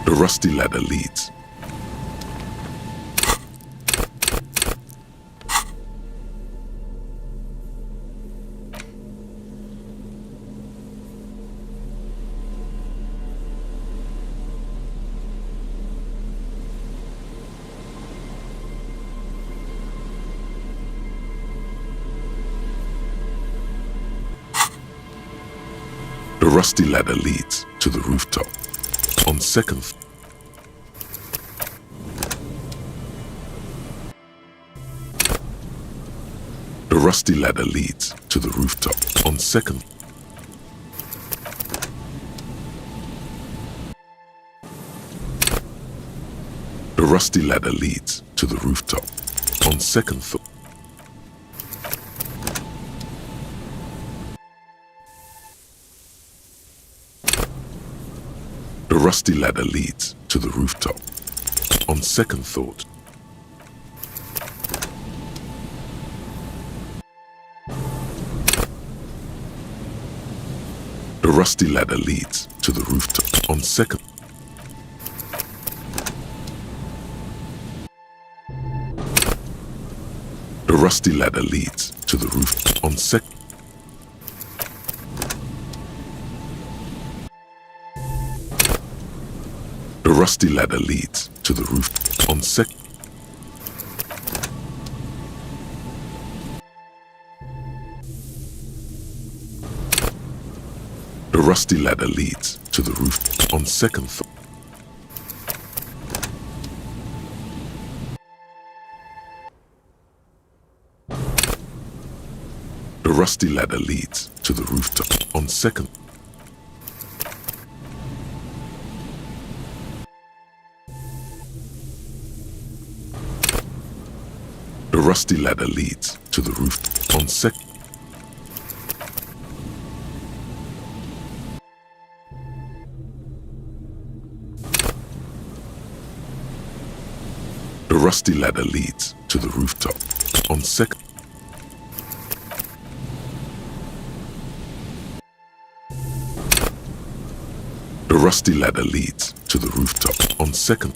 The rusty ladder leads. The rusty ladder leads to the rooftop. On second thought, the rusty ladder leads to the rooftop. On second, the rusty ladder leads to the rooftop. On second thought, the rusty ladder leads to the rooftop. On second thought, the rusty ladder leads to the rooftop. On second, the rusty ladder leads to the roof. On second, the rusty ladder leads to the roof. On second, the rusty ladder leads to the roof. On second thought, the rusty ladder leads to the rooftop. On second, the rusty ladder leads to the roof. On second, the rusty ladder leads to the rooftop. On second, the rusty ladder leads to the rooftop. On second,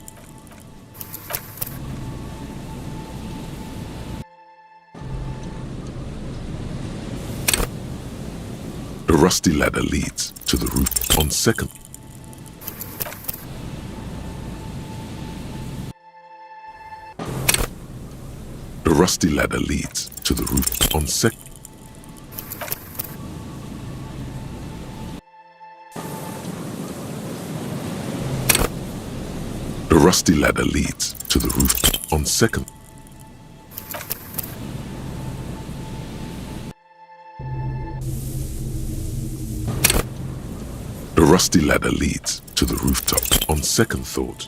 the rusty ladder leads to the roof. On second, the rusty ladder leads to the roof. On second, the rusty ladder leads to the roof. On second, the rusty ladder leads to the rooftop. On second thought,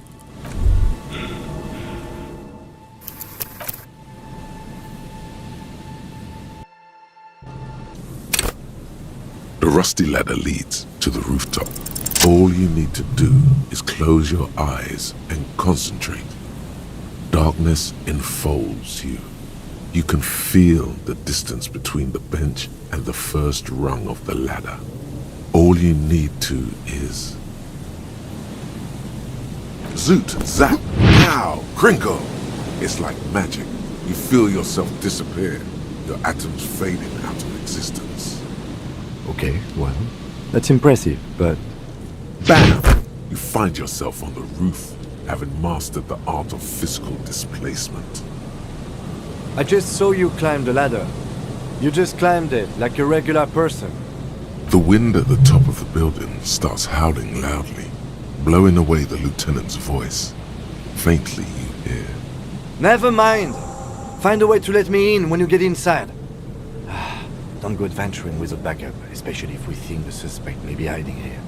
the rusty ladder leads to the rooftop. All you need to do is close your eyes and concentrate. Darkness enfolds you. You can feel the distance between the bench and the first rung of the ladder. All you need to is zoot, zap, pow, crinkle. It's like magic. You feel yourself disappear, your atoms fading out of existence. Okay, well, that's impressive, but... Bam! You find yourself on the roof, having mastered the art of physical displacement. I just saw you climb the ladder. You just climbed it like a regular person. The wind at the top of the building starts howling loudly, blowing away the lieutenant's voice. Faintly you hear, Never mind! Find a way to let me in when you get inside. Don't go adventuring with a backup, especially if we think the suspect may be hiding here.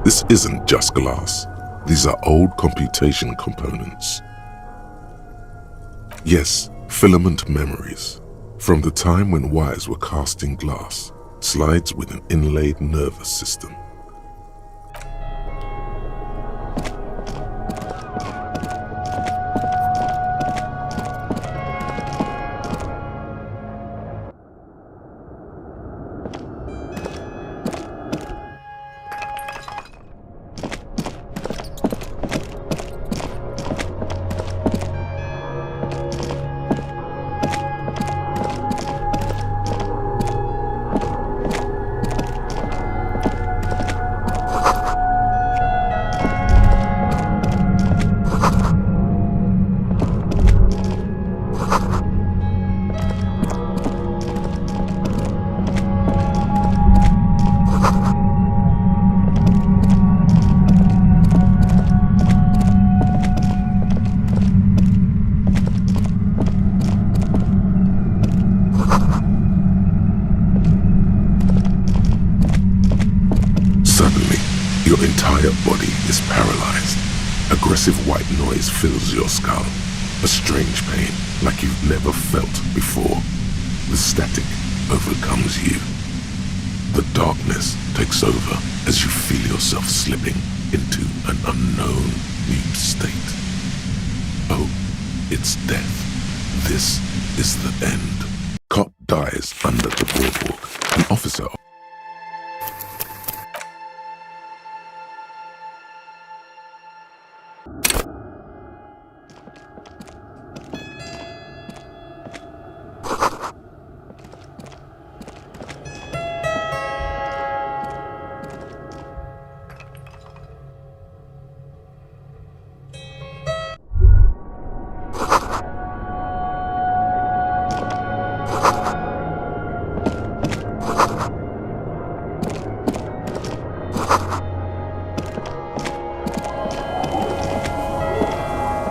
This isn't just glass. These are old computation components. Yes, filament memories. From the time when wires were cast in glass, slides with an inlaid nervous system. Suddenly, your entire body is paralyzed. Aggressive white noise fills your skull. A strange pain like you've never felt before. The static overcomes you. The darkness takes over as you feel yourself slipping into an unknown new state. Oh, it's death. This is the end. Cop dies under the boardwalk. An officer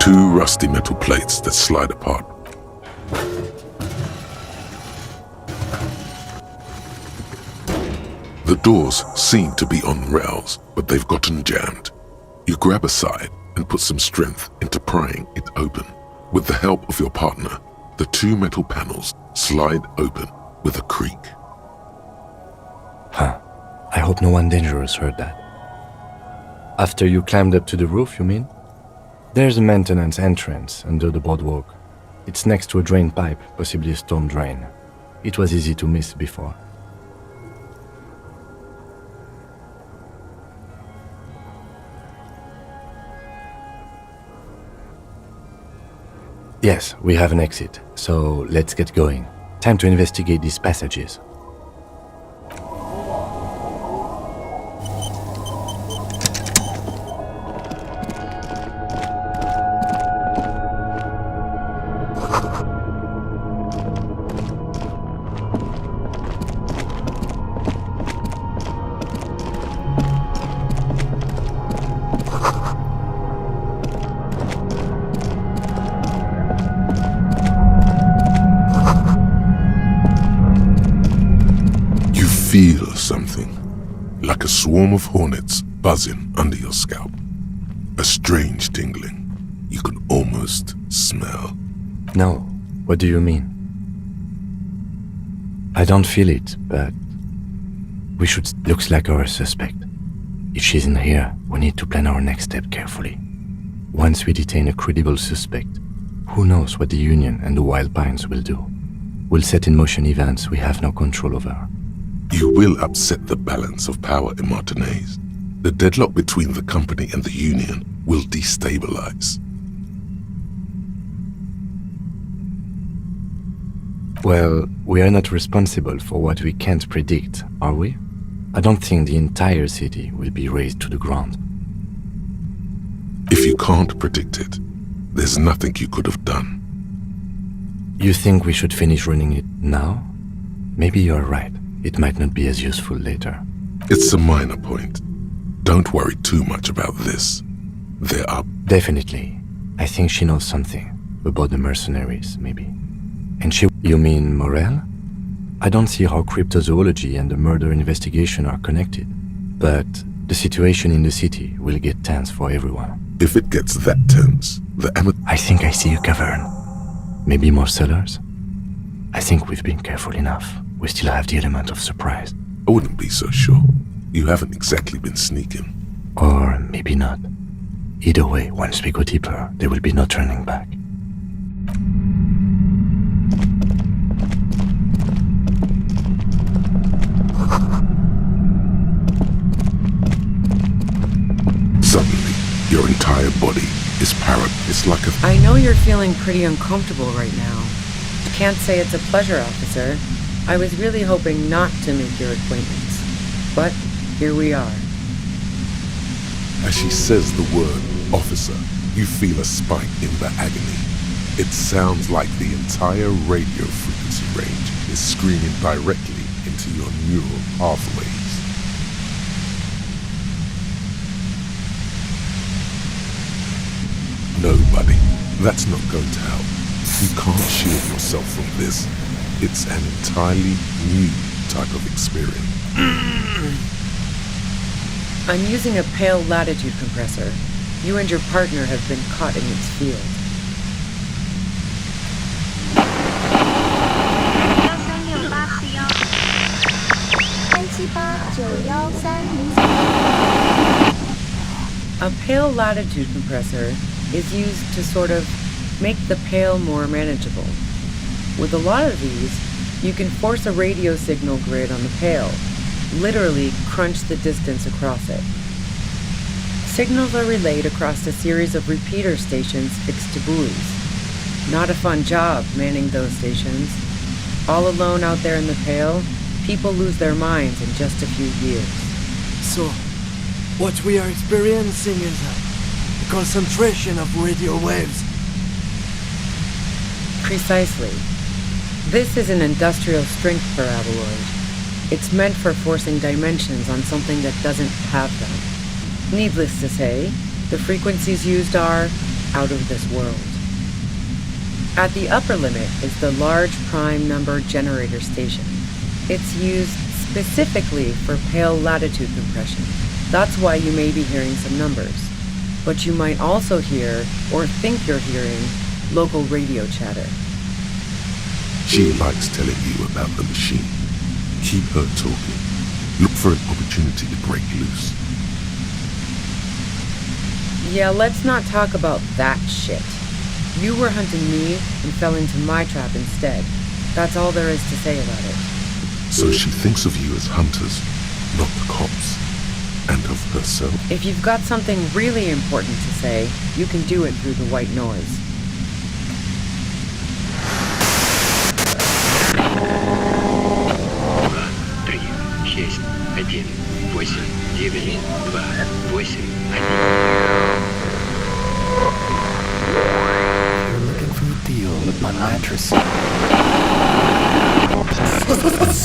two rusty metal plates that slide apart. The doors seem to be on rails, but they've gotten jammed. You grab a side and put some strength into prying it open. With the help of your partner, the two metal panels slide open with a creak. Huh. I hope no one dangerous heard that. After you climbed up to the roof, you mean? There's a maintenance entrance under the boardwalk. It's next to a drain pipe, possibly a storm drain. It was easy to miss before. Yes, we have an exit, so let's get going. Time to investigate these passages. Feel something, like a swarm of hornets buzzing under your scalp. A strange tingling you can almost smell. No, what do you mean? I don't feel it, but we should. Looks like our suspect. If she's in here, we need to plan our next step carefully. Once we detain a credible suspect, who knows what the Union and the Wild Pines will do? We'll set in motion events we have no control over. You will upset the balance of power in Martinez. The deadlock between the company and the Union will destabilize. Well, we are not responsible for what we can't predict, are we? I don't think the entire city will be razed to the ground. If you can't predict it, there's nothing you could have done. You think we should finish running it now? Maybe you're right. It might not be as useful later. It's a minor point. Don't worry too much about this. There are... Definitely. I think she knows something about the mercenaries, maybe. And she... You mean Morel? I don't see how cryptozoology and the murder investigation are connected. But the situation in the city will get tense for everyone. If it gets that tense, the I think I see a cavern. Maybe more cellars? I think we've been careful enough. We still have the element of surprise. I wouldn't be so sure. You haven't exactly been sneaking. Or maybe not. Either way, once we go deeper, there will be no turning back. Suddenly, your entire body is It's like a... I know you're feeling pretty uncomfortable right now. Can't say it's a pleasure, officer. I was really hoping not to make your acquaintance. But here we are. As she says the word officer, you feel a spike in the agony. It sounds like the entire radio frequency range is screaming directly into your neural pathways. No, buddy, that's not going to help. You can't shield yourself from this. It's an entirely new type of experience. I'm using a pale latitude compressor. You and your partner have been caught in its field. A pale latitude compressor is used to sort of make the pale more manageable. With a lot of these, you can force a radio signal grid on the pale, literally crunch the distance across it. Signals are relayed across a series of repeater stations fixed to buoys. Not a fun job manning those stations. All alone out there in the pale, people lose their minds in just a few years. So, what we are experiencing is a concentration of radio waves. Precisely. This is an industrial strength paraboloid. It's meant for forcing dimensions on something that doesn't have them. Needless to say, the frequencies used are out of this world. At the upper limit is the large prime number generator station. It's used specifically for pale latitude compression. That's why you may be hearing some numbers. But you might also hear, or think you're hearing, local radio chatter. She likes telling you about the machine. Keep her talking. Look for an opportunity to break loose. Yeah, let's not talk about that shit. You were hunting me and fell into my trap instead. That's all there is to say about it. So she thinks of you as hunters, not the cops, and of herself. If you've got something really important to say, you can do it through the white noise. You're looking for a deal with my mattress.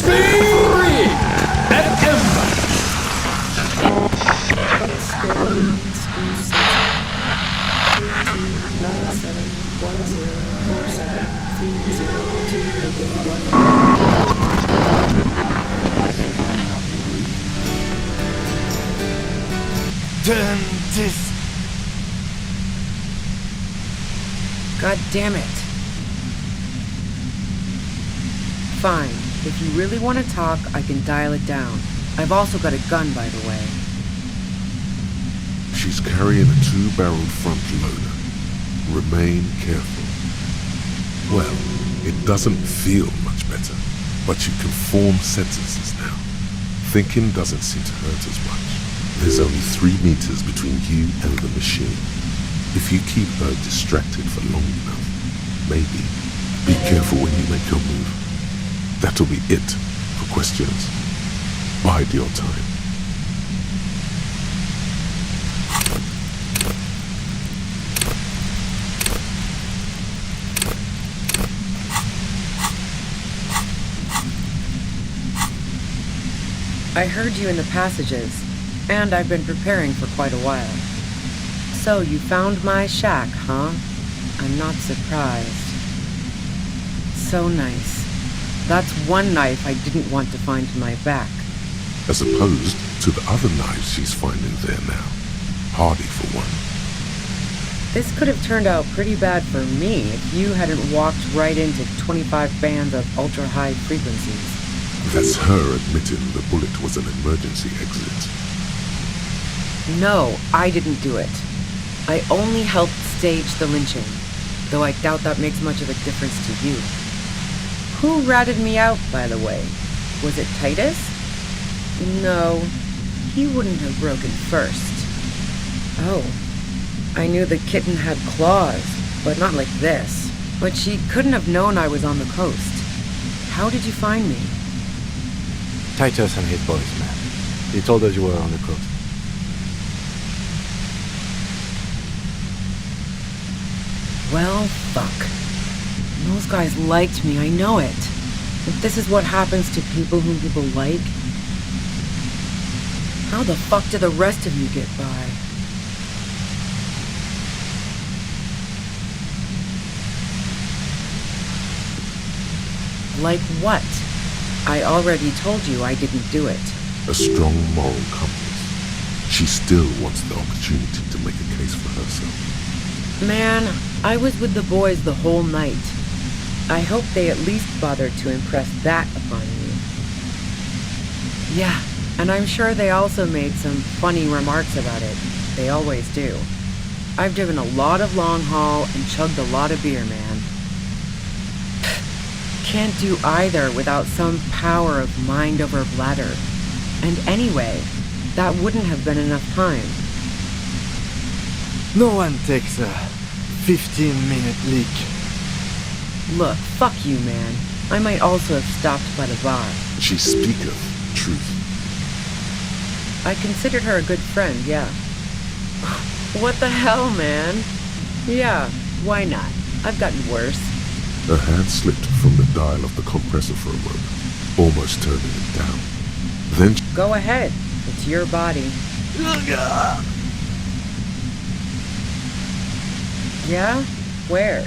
Free at Ember. Turn this. God damn it. Fine. If you really want to talk, I can dial it down. I've also got a gun, by the way. She's carrying a 2-barreled front loader. Remain careful. Well, it doesn't feel much better, but you can form sentences now. Thinking doesn't seem to hurt as much. There's only 3 meters between you and the machine. If you keep her distracted for long enough, maybe. Be careful when you make your move. That'll be it for questions. Bide your time. I heard you in the passages. And I've been preparing for quite a while. So you found my shack, huh? I'm not surprised. So nice. That's one knife I didn't want to find in my back. As opposed to the other knives she's finding there now. Hardy for one. This could have turned out pretty bad for me if you hadn't walked right into 25 bands of ultra-high frequencies. That's her admitting the bullet was an emergency exit. No, I didn't do it. I only helped stage the lynching, though I doubt that makes much of a difference to you. Who ratted me out, by the way? Was it Titus? No, he wouldn't have broken first. Oh, I knew the kitten had claws, but not like this. But she couldn't have known I was on the coast. How did you find me? Titus and his boys, man. He told us you were on the coast. Well, fuck. Those guys liked me, I know it. If this is what happens to people whom people like, how the fuck do the rest of you get by? Like what? I already told you I didn't do it. A strong moral compass. She still wants the opportunity to make a case for herself. Man, I was with the boys the whole night. I hope they at least bothered to impress that upon you. Yeah, and I'm sure they also made some funny remarks about it. They always do. I've driven a lot of long haul and chugged a lot of beer, man. Can't do either without some power of mind over bladder. And anyway, that wouldn't have been enough time. No one takes a 15-minute leak. Look, fuck you, man. I might also have stopped by the bar. She speaketh truth. I considered her a good friend, yeah. What the hell, man? Yeah, why not? I've gotten worse. Her hand slipped from the dial of the compressor for a moment, almost turning it down. Then Go ahead. It's your body. Yeah? Where?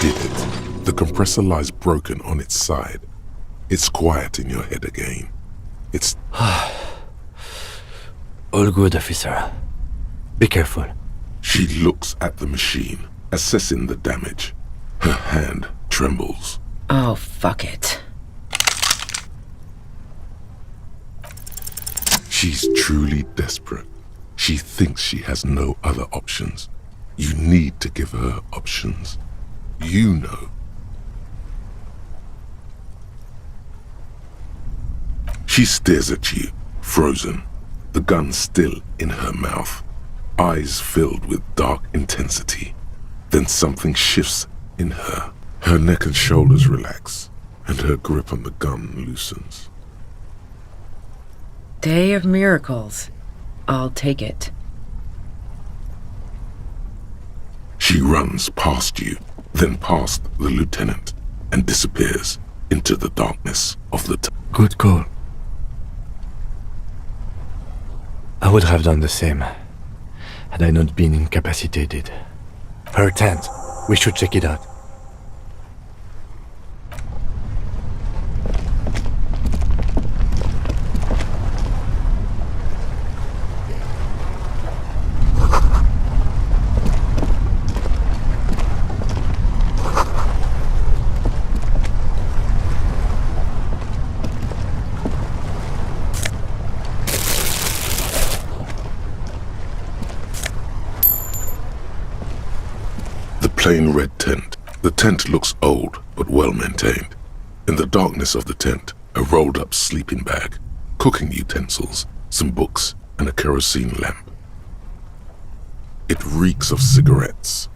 did it. The compressor lies broken on its side. It's quiet in your head again. It's... All good, officer. Be careful. She looks at the machine, assessing the damage. Her hand trembles. Oh, fuck it. She's truly desperate. She thinks she has no other options. You need to give her options. You know. She stares at you, frozen, the gun still in her mouth, eyes filled with dark intensity. Then something shifts in her. Her neck and shoulders relax, and her grip on the gun loosens. Day of miracles. I'll take it. She runs past you, then past the lieutenant, and disappears into the darkness of the Good call. I would have done the same, had I not been incapacitated. Her tent. We should check it out. plain red tent. The tent looks old, but well maintained. In the darkness of the tent, a rolled up sleeping bag, cooking utensils, some books, and a kerosene lamp. It reeks of cigarettes,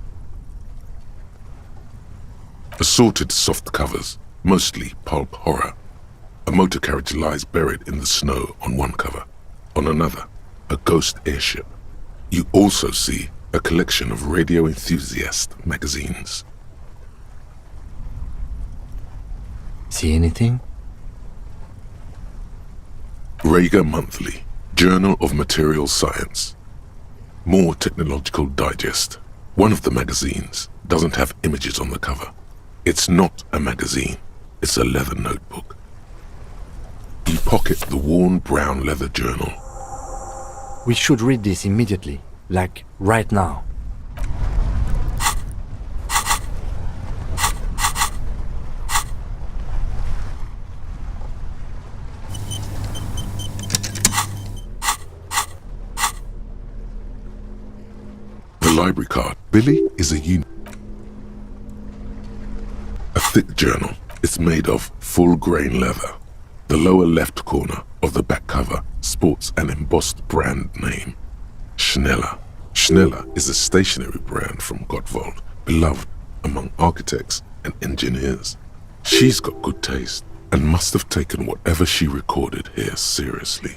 Assorted soft covers, mostly pulp horror. A motor carriage lies buried in the snow on one cover. On another, a ghost airship. You also see a collection of radio enthusiast magazines. See anything? Rager Monthly, Journal of Material Science. More Technological Digest. One of the magazines doesn't have images on the cover. It's not a magazine, it's a leather notebook. You pocket the worn brown leather journal. We should read this immediately, like right now. The library card. Billy is a thick journal. It's made of full-grain leather. The lower left corner of the back cover sports an embossed brand name. Schneller. Schneller is a stationery brand from Gottwald, beloved among architects and engineers. She's got good taste and must have taken whatever she recorded here seriously.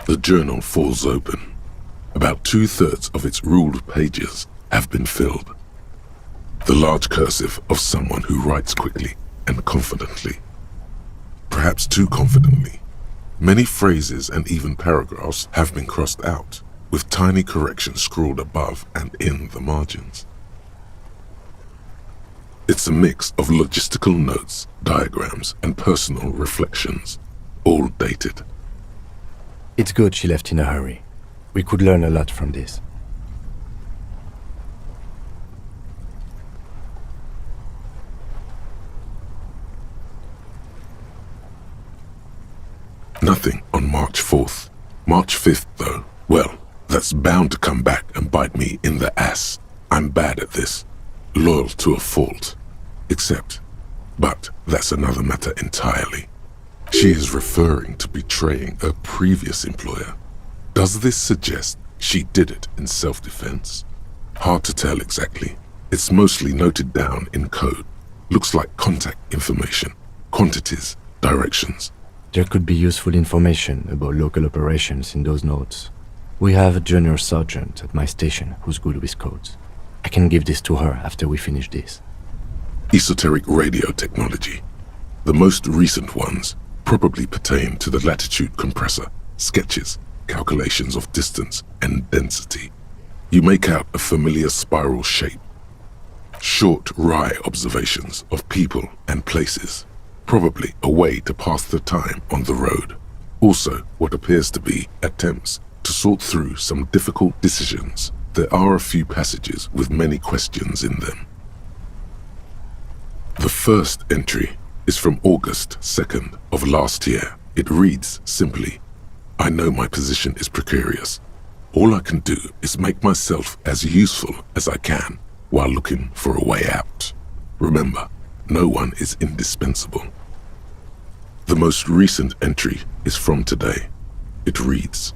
The journal falls open. About 2/3 of its ruled pages have been filled. The large cursive of someone who writes quickly and confidently. Perhaps too confidently. Many phrases and even paragraphs have been crossed out, with tiny corrections scrawled above and in the margins. It's a mix of logistical notes, diagrams, and personal reflections, all dated. It's good she left in a hurry. We could learn a lot from this. Nothing on March 4th. March 5th, though, well, that's bound to come back and bite me in the ass. I'm bad at this. Loyal to a fault. But that's another matter entirely. She is referring to betraying a previous employer. Does this suggest she did it in self-defense? Hard to tell exactly. It's mostly noted down in code. Looks like contact information, quantities, directions. There could be useful information about local operations in those notes. We have a junior sergeant at my station who's good with codes. I can give this to her after we finish this. Esoteric radio technology. The most recent ones probably pertain to the latitude compressor, sketches, calculations of distance and density. You make out a familiar spiral shape. Short, wry observations of people and places. Probably a way to pass the time on the road. Also, what appears to be attempts to sort through some difficult decisions. There are a few passages with many questions in them. The first entry is from August 2nd of last year. It reads simply, I know my position is precarious. All I can do is make myself as useful as I can while looking for a way out. Remember, no one is indispensable. The most recent entry is from today. It reads,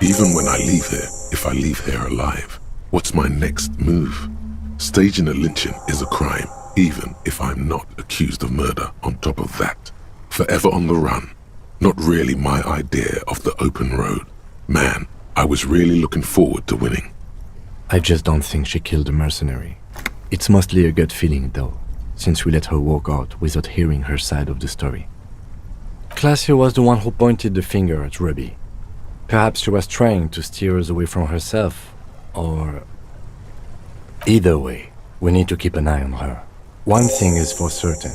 even when I leave here, if I leave here alive, what's my next move? Staging a lynching is a crime, even if I'm not accused of murder on top of that. Forever on the run. Not really my idea of the open road. Man, I was really looking forward to winning. I just don't think she killed a mercenary. It's mostly a gut feeling, though, since we let her walk out without hearing her side of the story. Clausia was the one who pointed the finger at Ruby. Perhaps she was trying to steer us away from herself, or... Either way, we need to keep an eye on her. One thing is for certain.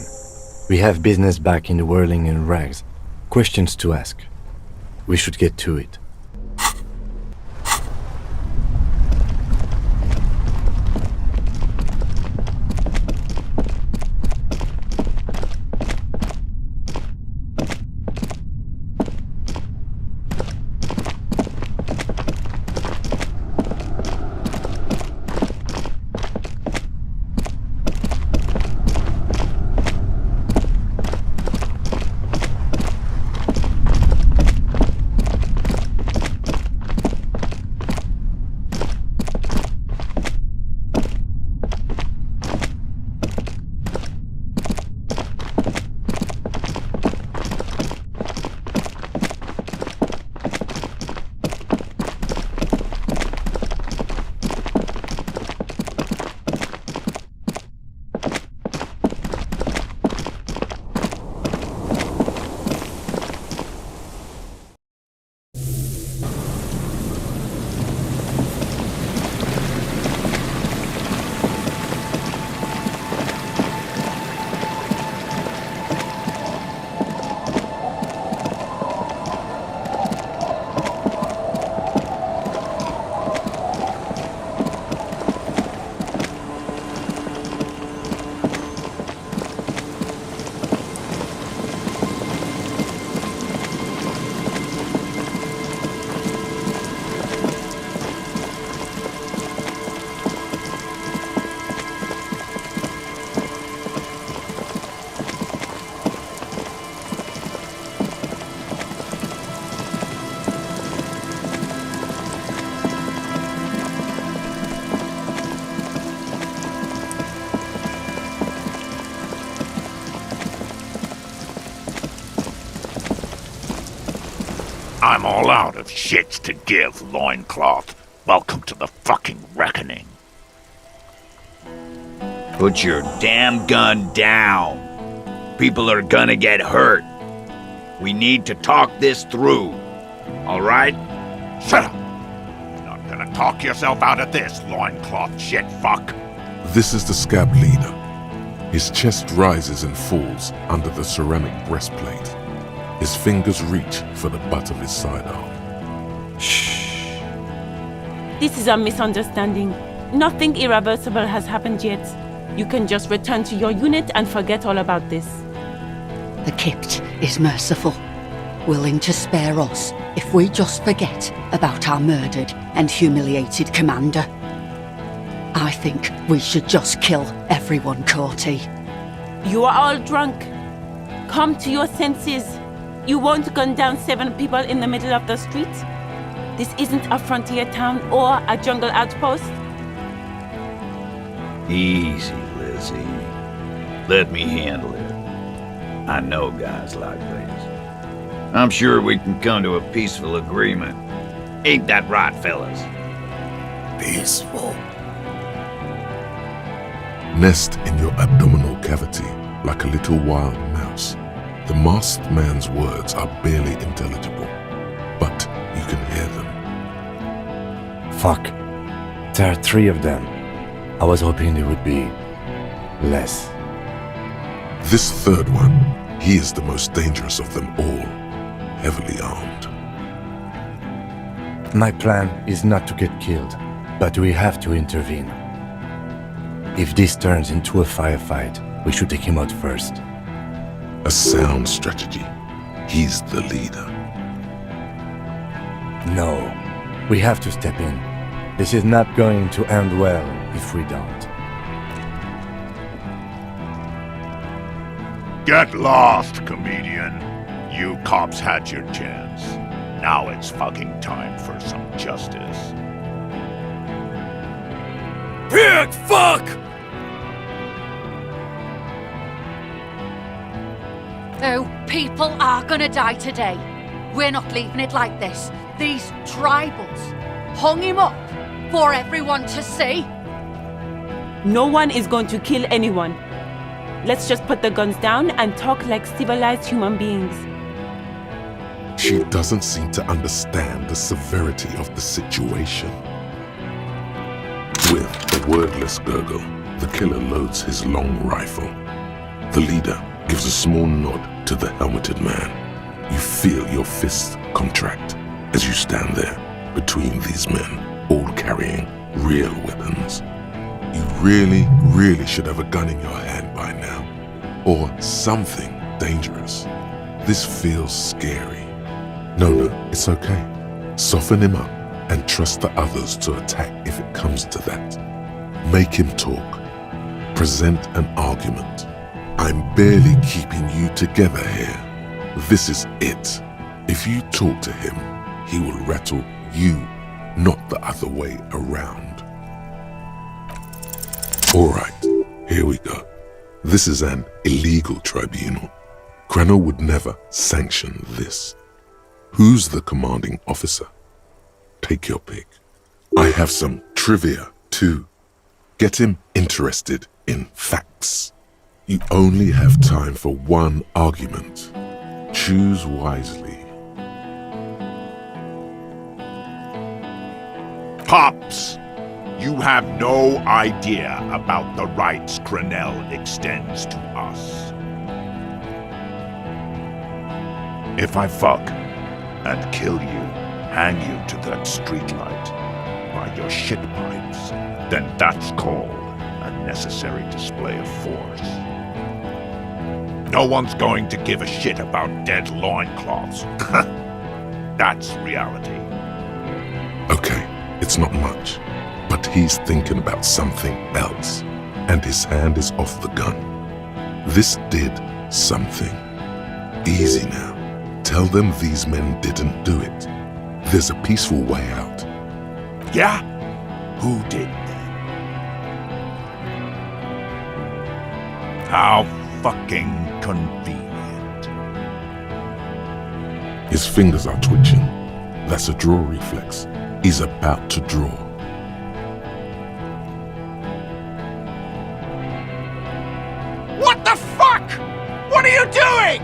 We have business back in the whirling in rags. Questions to ask. We should get to it. I'm all out of shits to give, loincloth. Welcome to the fucking reckoning. Put your damn gun down. People are gonna get hurt. We need to talk this through. All right? Shut up. You're not gonna talk yourself out of this, loincloth shit fuck. This is the scab leader. His chest rises and falls under the ceramic breastplate. His fingers reach for the butt of his sidearm. Shh. This is a misunderstanding. Nothing irreversible has happened yet. You can just return to your unit and forget all about this. The Kypt is merciful, willing to spare us if we just forget about our murdered and humiliated commander. I think we should just kill everyone, Courty. You are all drunk. Come to your senses. You won't gun down 7 people in the middle of the street. This isn't a frontier town or a jungle outpost. Easy, Lizzie. Let me handle it. I know guys like this. I'm sure we can come to a peaceful agreement. Ain't that right, fellas? Peaceful. Nest in your abdominal cavity like a little wild mouse. The masked man's words are barely intelligible, but you can hear them. Fuck. There are 3 of them. I was hoping there would be less. This third one, he is the most dangerous of them all, heavily armed. My plan is not to get killed, but we have to intervene. If this turns into a firefight, we should take him out first. A sound strategy. He's the leader. No, we have to step in. This is not going to end well if we don't. Get lost, comedian. You cops had your chance. Now it's fucking time for some justice. Pig fuck! Oh, people are gonna die today. We're not leaving it like this. These tribals hung him up for everyone to see. No one is going to kill anyone. Let's just put the guns down and talk like civilized human beings. She doesn't seem to understand the severity of the situation. With a wordless gurgle, the killer loads his long rifle. The leader gives a small nod to the helmeted man. You feel your fists contract as you stand there between these men, all carrying real weapons. You really should have a gun in your hand by now. Or something dangerous. This feels scary. No, it's okay. Soften him up and trust the others to attack if it comes to that. Make him talk. Present an argument. I'm barely keeping you together here. This is it. If you talk to him, he will rattle you, not the other way around. Alright, here we go. This is an illegal tribunal. Krano would never sanction this. Who's the commanding officer? Take your pick. I have some trivia, too. Get him interested in facts. You only have time for one argument. Choose wisely. Pops, you have no idea about the rights Crenell extends to us. If I fuck and kill you, hang you to that streetlight by your shit pipes, then that's called a necessary display of force. No one's going to give a shit about dead loincloths. That's reality. Okay, it's not much, but he's thinking about something else, and his hand is off the gun. This did something. Easy now. Tell them these men didn't do it. There's a peaceful way out. Yeah? Who did then? How fucking convenient. His fingers are twitching. That's a draw reflex. He's about to draw. What the fuck? What are you doing?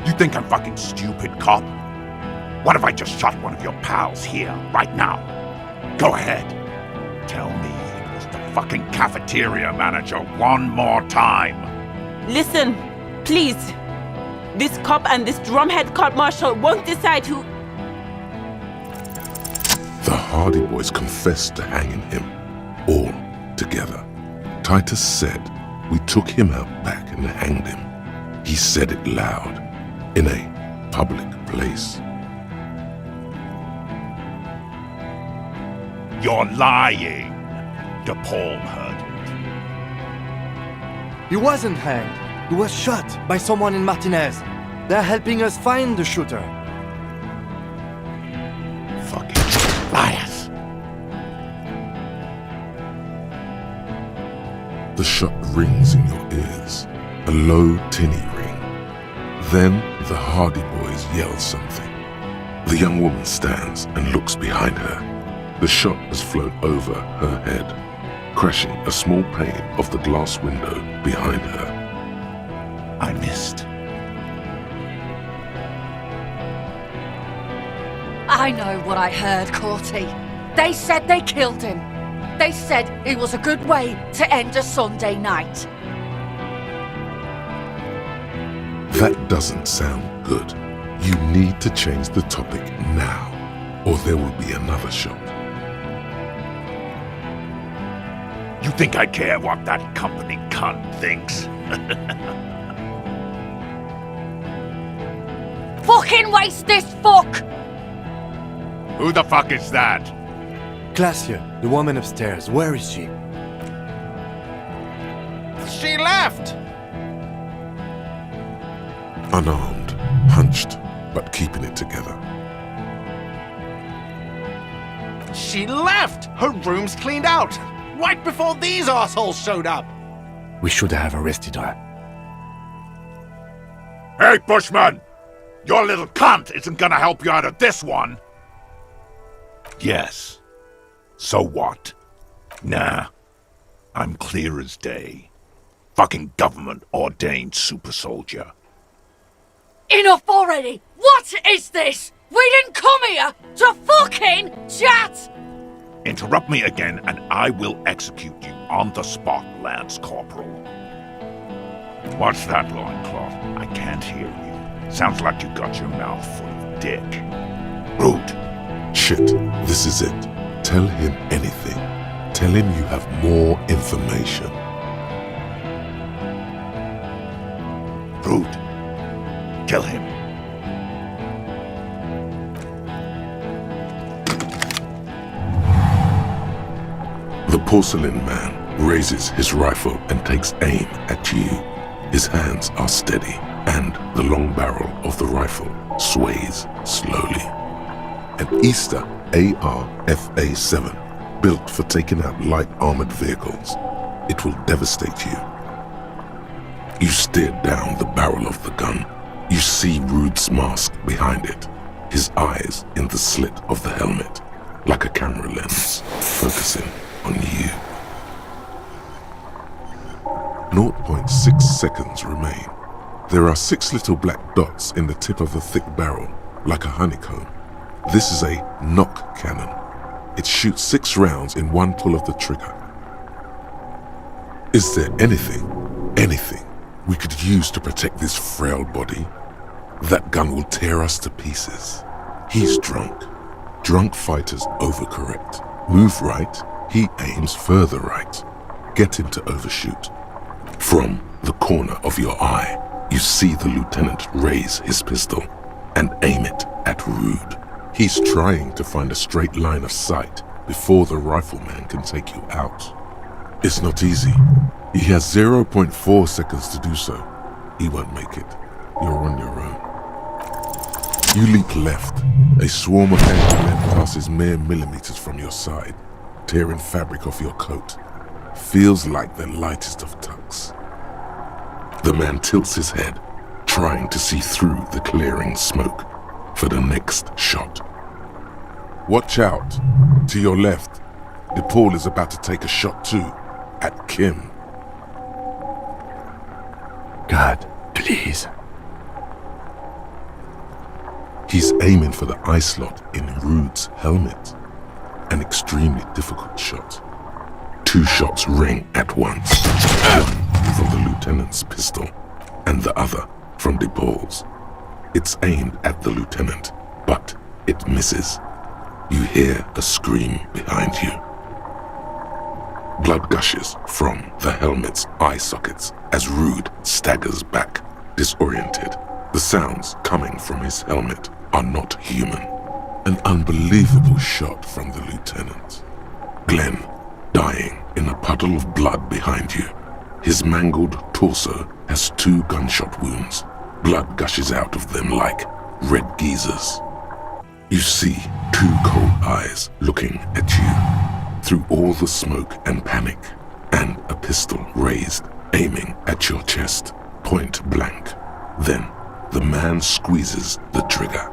You think I'm fucking stupid, cop? What if I just shot one of your pals here, right now? Go ahead. Tell me it was the fucking cafeteria manager one more time. Listen, please. This cop and this drumhead cop marshal won't decide who... The Hardy Boys confessed to hanging him, all together. Titus said, "We took him out back and hanged him." He said it loud, in a public place. You're lying. DePaul heard He wasn't hanged. He was shot by someone in Martinez. They're helping us find the shooter. it. Fucking liars. The shot rings in your ears, a low, tinny ring. Then the Hardy Boys yell something. The young woman stands and looks behind her. The shot has flown over her head, crashing a small pane of the glass window behind her. I missed. I know what I heard, Corty. They said they killed him. They said it was a good way to end a Sunday night. That doesn't sound good. You need to change the topic now, or there will be another shot. You think I care what that company cunt thinks? Fucking waste this fuck! Who the fuck is that? Glacia, the woman upstairs, where is she? She left! Unarmed, hunched, but keeping it together. She left! Her room's cleaned out! Right before these assholes showed up! We should have arrested her. Hey, Bushman! Your little cunt isn't gonna help you out of this one! Yes. So what? Nah. I'm clear as day. Fucking government-ordained super soldier. Enough already! What is this? We didn't come here to fucking chat! Interrupt me again and I will execute you on the spot, Lance Corporal. What's that, loincloth? I can't hear you. Sounds like you got your mouth full of dick. Rude. Shit, this is it. Tell him anything. Tell him you have more information. Rude. Kill him. The porcelain man raises his rifle and takes aim at you. His hands are steady, and the long barrel of the rifle sways slowly. An Easter AR-FA-7, built for taking out light armored vehicles. It will devastate you. You stare down the barrel of the gun. You see Rude's mask behind it, his eyes in the slit of the helmet, like a camera lens, focusing on you. 0.6 seconds remain. There are 6 little black dots in the tip of the thick barrel, like a honeycomb. This is a knock cannon. It shoots 6 rounds in one pull of the trigger. Is there anything we could use to protect this frail body? That gun will tear us to pieces. He's drunk. Drunk fighters overcorrect. Move right, he aims further right. Get him to overshoot. From the corner of your eye, you see the lieutenant raise his pistol and aim it at Rude. He's trying to find a straight line of sight before the rifleman can take you out. It's not easy. He has 0.4 seconds to do so. He won't make it. You're on your own. You leap left. A swarm of enemy men passes mere millimeters from your side, tearing fabric off your coat. Feels like the lightest of tucks. The man tilts his head, trying to see through the clearing smoke. for the next shot. Watch out. To your left. DePaul is about to take a shot too. At Kim. God, please. He's aiming for the eye slot in Rude's helmet. An extremely difficult shot. 2 shots ring at once. One from the lieutenant's pistol, and the other from DePaul's. It's aimed at the lieutenant, but it misses. You hear a scream behind you. Blood gushes from the helmet's eye sockets as Rude staggers back, disoriented. The sounds coming from his helmet are not human. An unbelievable shot from the lieutenant. Glenn, dying in a puddle of blood behind you. His mangled torso has 2 gunshot wounds. Blood gushes out of them like red geysers. You see 2 cold eyes looking at you through all the smoke and panic, and a pistol raised, aiming at your chest, point blank. Then the man squeezes the trigger.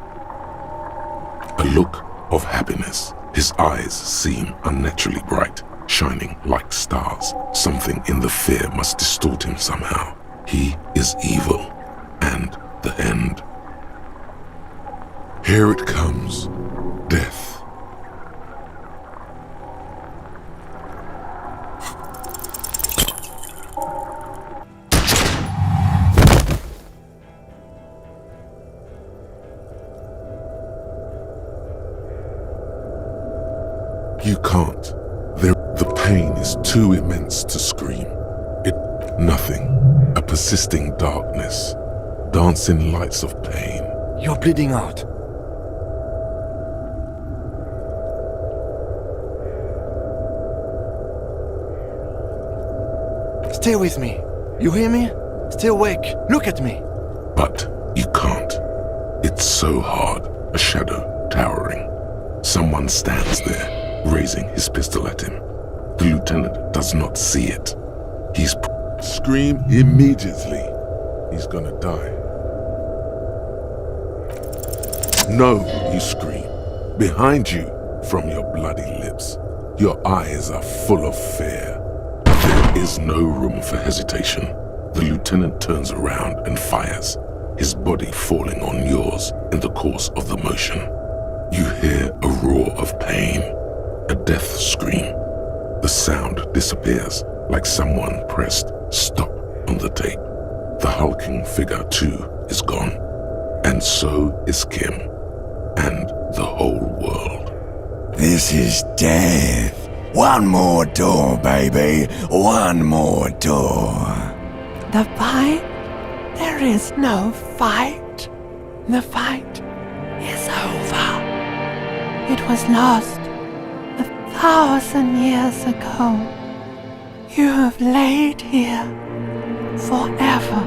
A look of happiness. His eyes seem unnaturally bright, shining like stars. Something in the fear must distort him somehow. He is evil, and the end. Here it comes. Death. You can't. The pain is too immense to scream. Nothing. A persisting darkness. Dancing lights of pain. You're bleeding out. Stay with me. You hear me? Stay awake. Look at me. But you can't. It's so hard. A shadow towering. Someone stands there, raising his pistol at him. The lieutenant does not see it. Scream immediately. He's gonna die. No, you scream. Behind you, from your bloody lips. Your eyes are full of fear. There is no room for hesitation. The lieutenant turns around and fires, his body falling on yours in the course of the motion. You hear a roar of pain, a death scream. The sound disappears like someone pressed stop on the tape. The hulking figure too is gone, and so is Kim, and the whole world. This is death. One more door, baby. One more door. The fight? There is no fight. The fight is over. It was lost 1,000 years ago. You have laid here forever.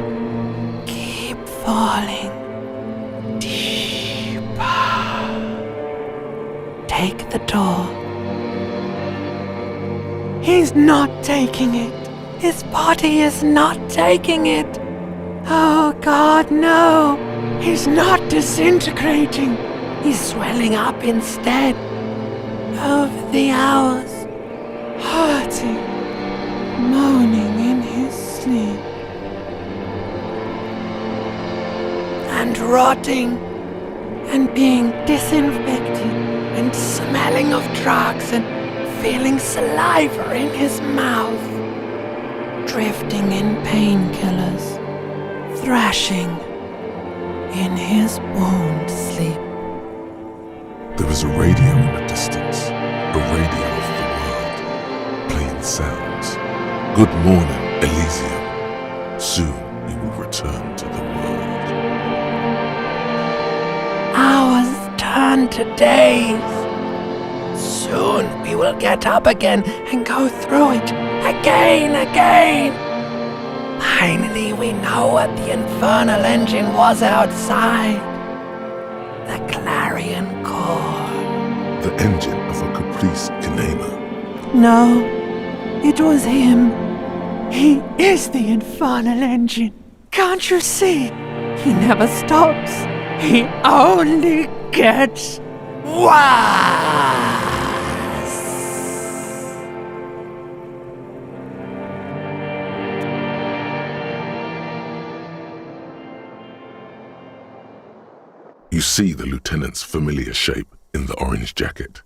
Keep falling deeper. Take the door. He's not taking it. His body is not taking it. Oh God, no. He's not disintegrating. He's swelling up instead. Over the hours, hurting, moaning in his sleep. And rotting, and being disinfected, and smelling of drugs, and feeling saliva in his mouth. Drifting in painkillers, thrashing in his wound sleep. There is a radio in the distance, a radio of the world, playing sounds. Good morning, Elysium. Soon you will return to the world. Hours turn to days. Soon we will get up again and go through it again. Finally we know what the infernal engine was outside. The clarion call. The engine of a Caprice Kinema. No, it was him. He is the infernal engine. Can't you see? He never stops. He only gets worse. You see the lieutenant's familiar shape in the orange jacket.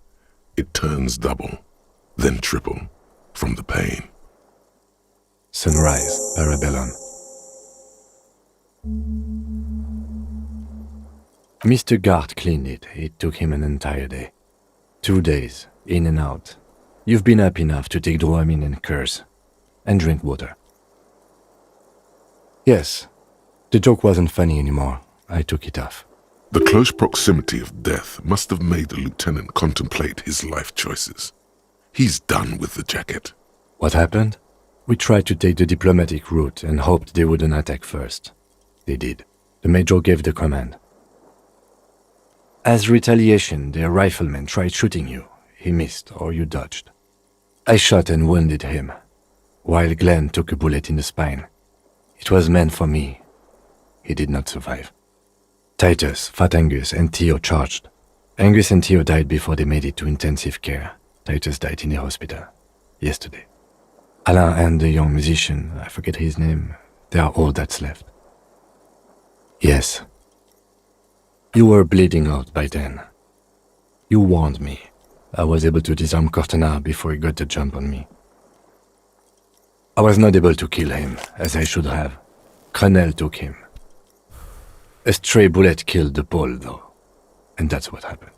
It turns double, then triple, from the pain. Sunrise, Parabellum. Mr. Gart cleaned it. It took him an entire day. 2 days, in and out. You've been up enough to take Dramamine and curse. And drink water. Yes, the joke wasn't funny anymore. I took it off. The close proximity of death must have made the lieutenant contemplate his life choices. He's done with the jacket. What happened? We tried to take the diplomatic route and hoped they wouldn't attack first. They did. The major gave the command. As retaliation, their rifleman tried shooting you. He missed, or you dodged. I shot and wounded him, while Glenn took a bullet in the spine. It was meant for me. He did not survive. Titus, Fat Angus, and Theo charged. Angus and Theo died before they made it to intensive care. Titus died in the hospital yesterday. Alain and the young musician, I forget his name, they are all that's left. Yes. You were bleeding out by then. You warned me. I was able to disarm Cortana before he got the jump on me. I was not able to kill him, as I should have. Crenel took him. A stray bullet killed the Pole, though. And that's what happened.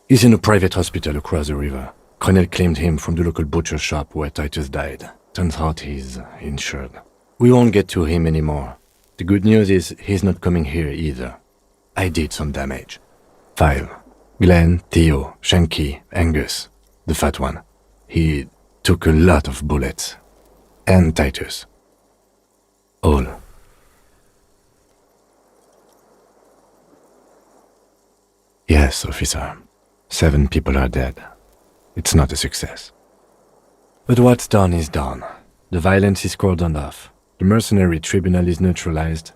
He's in a private hospital across the river. Crenel claimed him from the local butcher shop where Titus died. Turns out he's insured. We won't get to him anymore. The good news is he's not coming here either. I did some damage. 5. Glenn, Theo, Shanky, Angus, the fat one. He took a lot of bullets. And Titus. All. Yes, officer. 7 people are dead. It's not a success. But what's done is done. The violence is cordoned off. The mercenary tribunal is neutralized.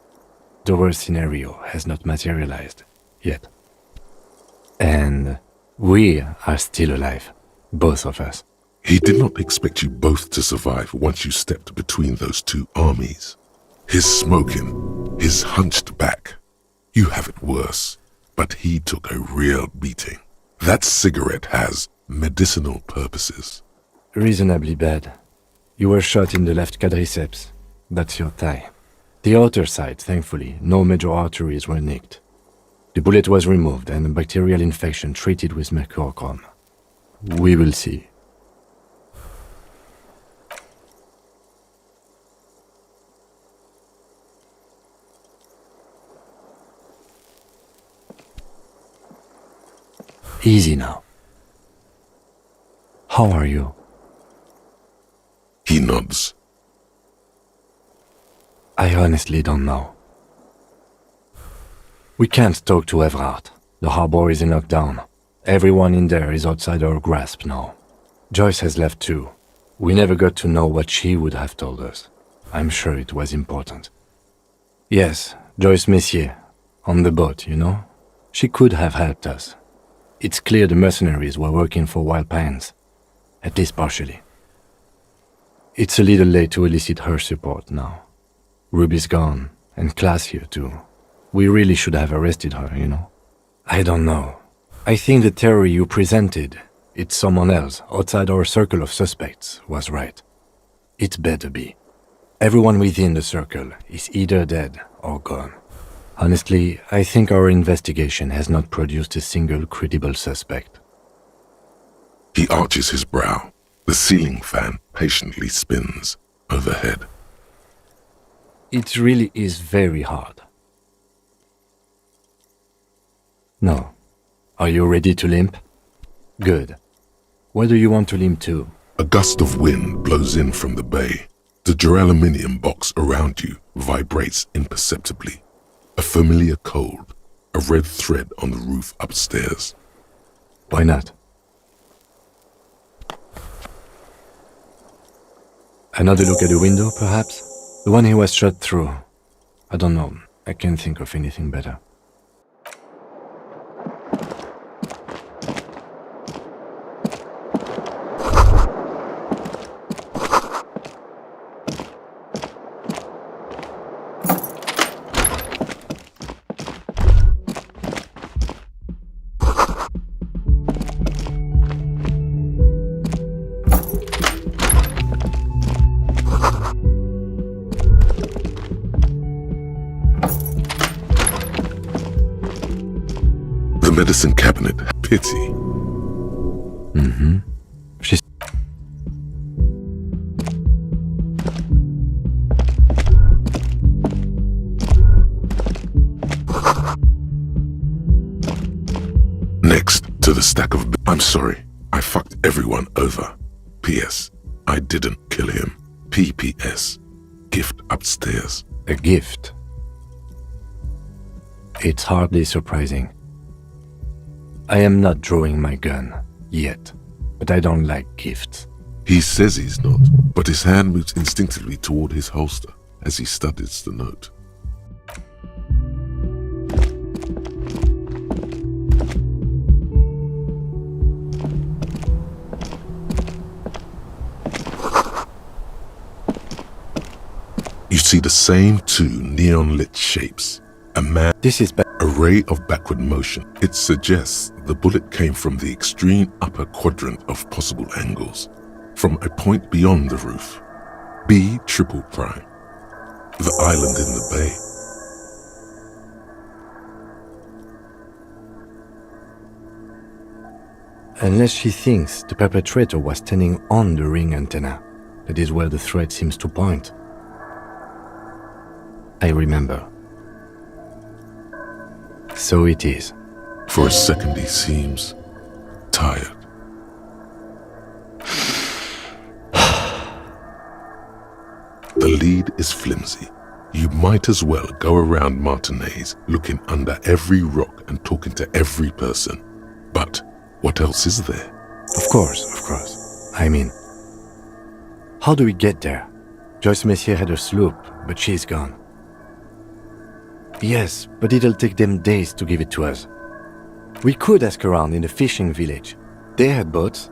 The worst scenario has not materialized yet. And we are still alive. Both of us. He did not expect you both to survive once you stepped between those two armies. His smoking, his hunched back. You have it worse, but he took a real beating. That cigarette has medicinal purposes. Reasonably bad. You were shot in the left quadriceps. That's your thigh. The outer side, thankfully, no major arteries were nicked. The bullet was removed and a bacterial infection treated with mercurochrome. We will see. Easy now. How are you? He nods. I honestly don't know. We can't talk to Everhart. The harbor is in lockdown. Everyone in there is outside our grasp now. Joyce has left too. We never got to know what she would have told us. I'm sure it was important. Yes, Joyce Messier. On the boat, you know? She could have helped us. It's clear the mercenaries were working for Wild Pines. At least partially. It's a little late to elicit her support now. Ruby's gone, and Class here too. We really should have arrested her, you know? I don't know. I think the theory you presented, it's someone else outside our circle of suspects, was right. It better be. Everyone within the circle is either dead or gone. Honestly, I think our investigation has not produced a single credible suspect. He arches his brow. The ceiling fan patiently spins overhead. It really is very hard. No. Are you ready to limp? Good. Where do you want to limp to? A gust of wind blows in from the bay. The duraluminum box around you vibrates imperceptibly. A familiar cold, a red thread on the roof upstairs. Why not? Another look at the window, perhaps? The one he was shot through. I don't know. I can't think of anything better. The medicine cabinet. Pity. Mm-hmm. She's... Next to the stack of... I'm sorry. I fucked everyone over. P.S. I didn't kill him. P.P.S. Gift upstairs. A gift. It's hardly surprising. I am not drawing my gun, yet, but I don't like gifts. He says he's not, but his hand moves instinctively toward his holster as he studies the note. You see the same two neon-lit shapes. A man... This is a ray of backward motion. It suggests the bullet came from the extreme upper quadrant of possible angles, from a point beyond the roof. B triple prime. The island in the bay. Unless she thinks the perpetrator was standing on the ring antenna. That is where the thread seems to point. I remember. So it is. For a second he seems tired. The lead is flimsy. You might as well go around Martinez looking under every rock and talking to every person. But what else is there? Of course. I mean, how do we get there? Joyce Messier had a sloop, but she's gone. Yes, but it'll take them days to give it to us. We could ask around in the fishing village. They had boats.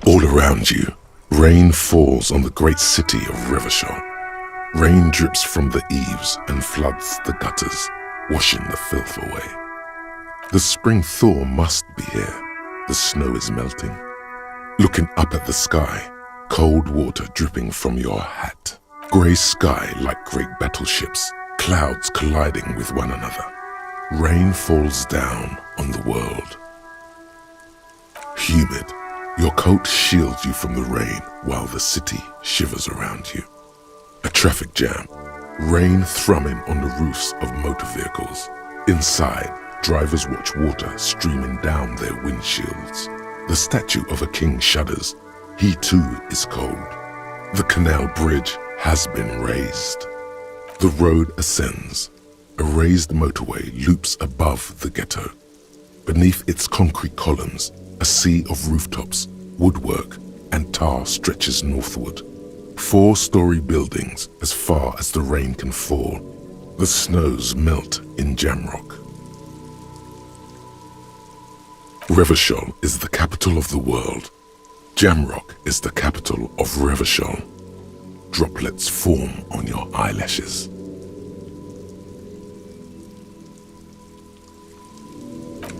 All around you, rain falls on the great city of Revachol. Rain drips from the eaves and floods the gutters, washing the filth away. The spring thaw must be here. The snow is melting. Looking up at the sky, cold water dripping from your hat. Grey sky like great battleships, clouds colliding with one another. Rain falls down on the world. Humid. Your coat shields you from the rain while the city shivers around you. A traffic jam. Rain thrumming on the roofs of motor vehicles. Inside, drivers watch water streaming down their windshields. The statue of a king shudders. He too is cold. The canal bridge has been raised. The road ascends. A raised motorway loops above the ghetto. Beneath its concrete columns, a sea of rooftops, woodwork, and tar stretches northward. 4-story buildings as far as the rain can fall. The snows melt in Jamrock. Revachol is the capital of the world. Jamrock is the capital of Revachol. Droplets form on your eyelashes.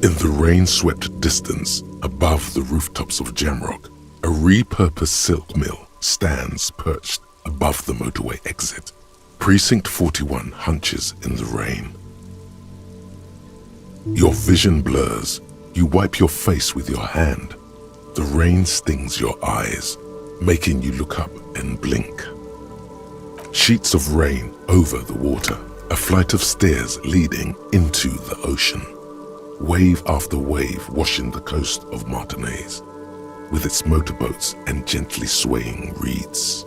In the rain-swept distance, above the rooftops of Jamrock, a repurposed silk mill stands perched above the motorway exit. Precinct 41 hunches in the rain. Your vision blurs. You wipe your face with your hand. The rain stings your eyes, making you look up and blink. Sheets of rain over the water. a flight of stairs leading into the ocean. Wave after wave washing the coast of Martinez, with its motorboats and gently swaying reeds.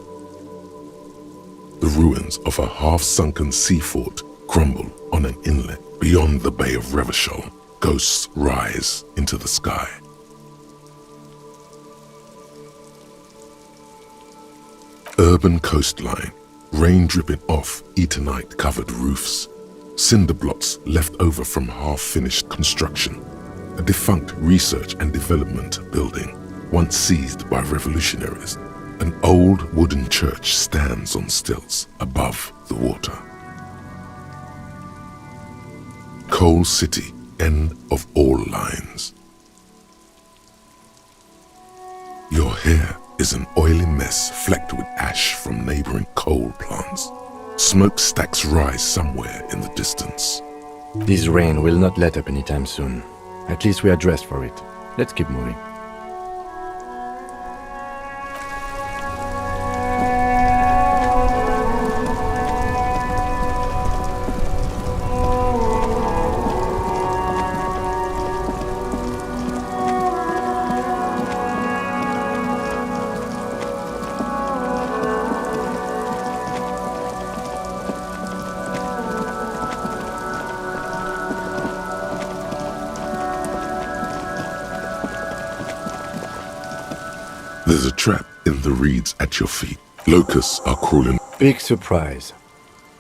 The ruins of a half-sunken sea fort crumble on an inlet beyond the Bay of Revachol. Ghosts rise into the sky. Urban coastline, rain dripping off Eternite-covered roofs, cinder blocks left over from half-finished construction, a defunct research and development building once seized by revolutionaries. An old wooden church stands on stilts above the water. Coal City, end of all lines. Your hair is an oily mess flecked with ash from neighboring coal plants. Smokestacks rise somewhere in the distance. This rain will not let up anytime soon. At least we are dressed for it. Let's keep moving. There's a trap in the reeds at your feet. Locusts are crawling. Big surprise.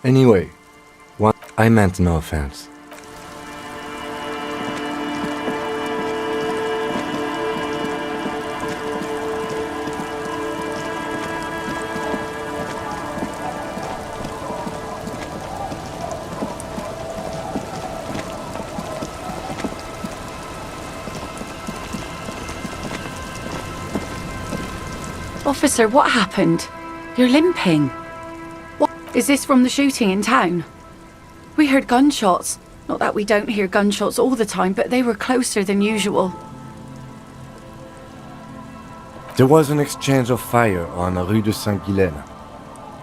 Anyway, I meant no offense. Officer, what happened? You're limping. What? Is this from the shooting in town? We heard gunshots. Not that we don't hear gunshots all the time, but they were closer than usual. There was an exchange of fire on Rue de Saint-Guylaine.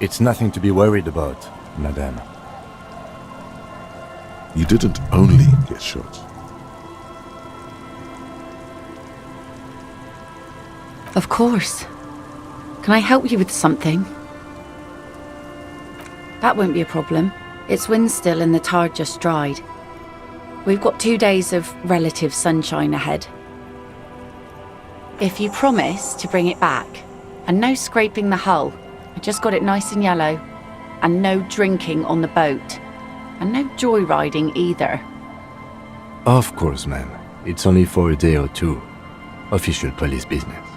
It's nothing to be worried about, madame. You didn't only get shot. Of course. Can I help you with something? That won't be a problem. It's wind still and the tar just dried. We've got 2 days of relative sunshine ahead. If you promise to bring it back, and no scraping the hull, I just got it nice and yellow, and no drinking on the boat, and no joyriding either. Of course, ma'am. It's only for a day or two. Official police business.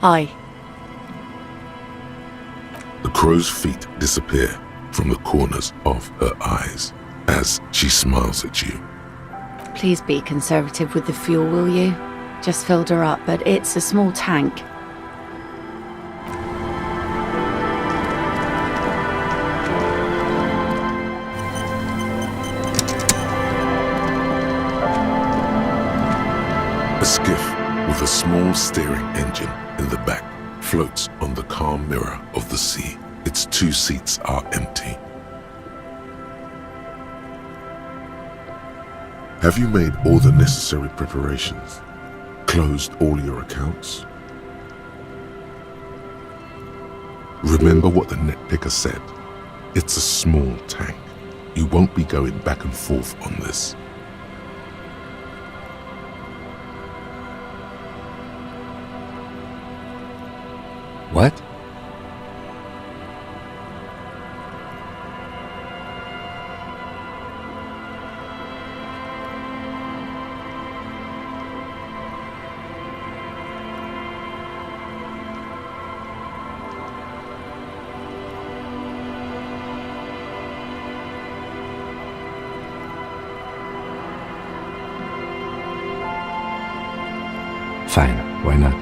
Aye. The crow's feet disappear from the corners of her eyes as she smiles at you. Please be conservative with the fuel, will you? Just filled her up, but it's a small tank. A skiff with a small steering engine in the back floats on the calm mirror of the sea. Its 2 seats are empty. Have you made all the necessary preparations? Closed all your accounts? Remember what the net picker said. It's a small tank. You won't be going back and forth on this. What? Fine, why not?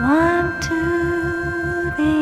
One to the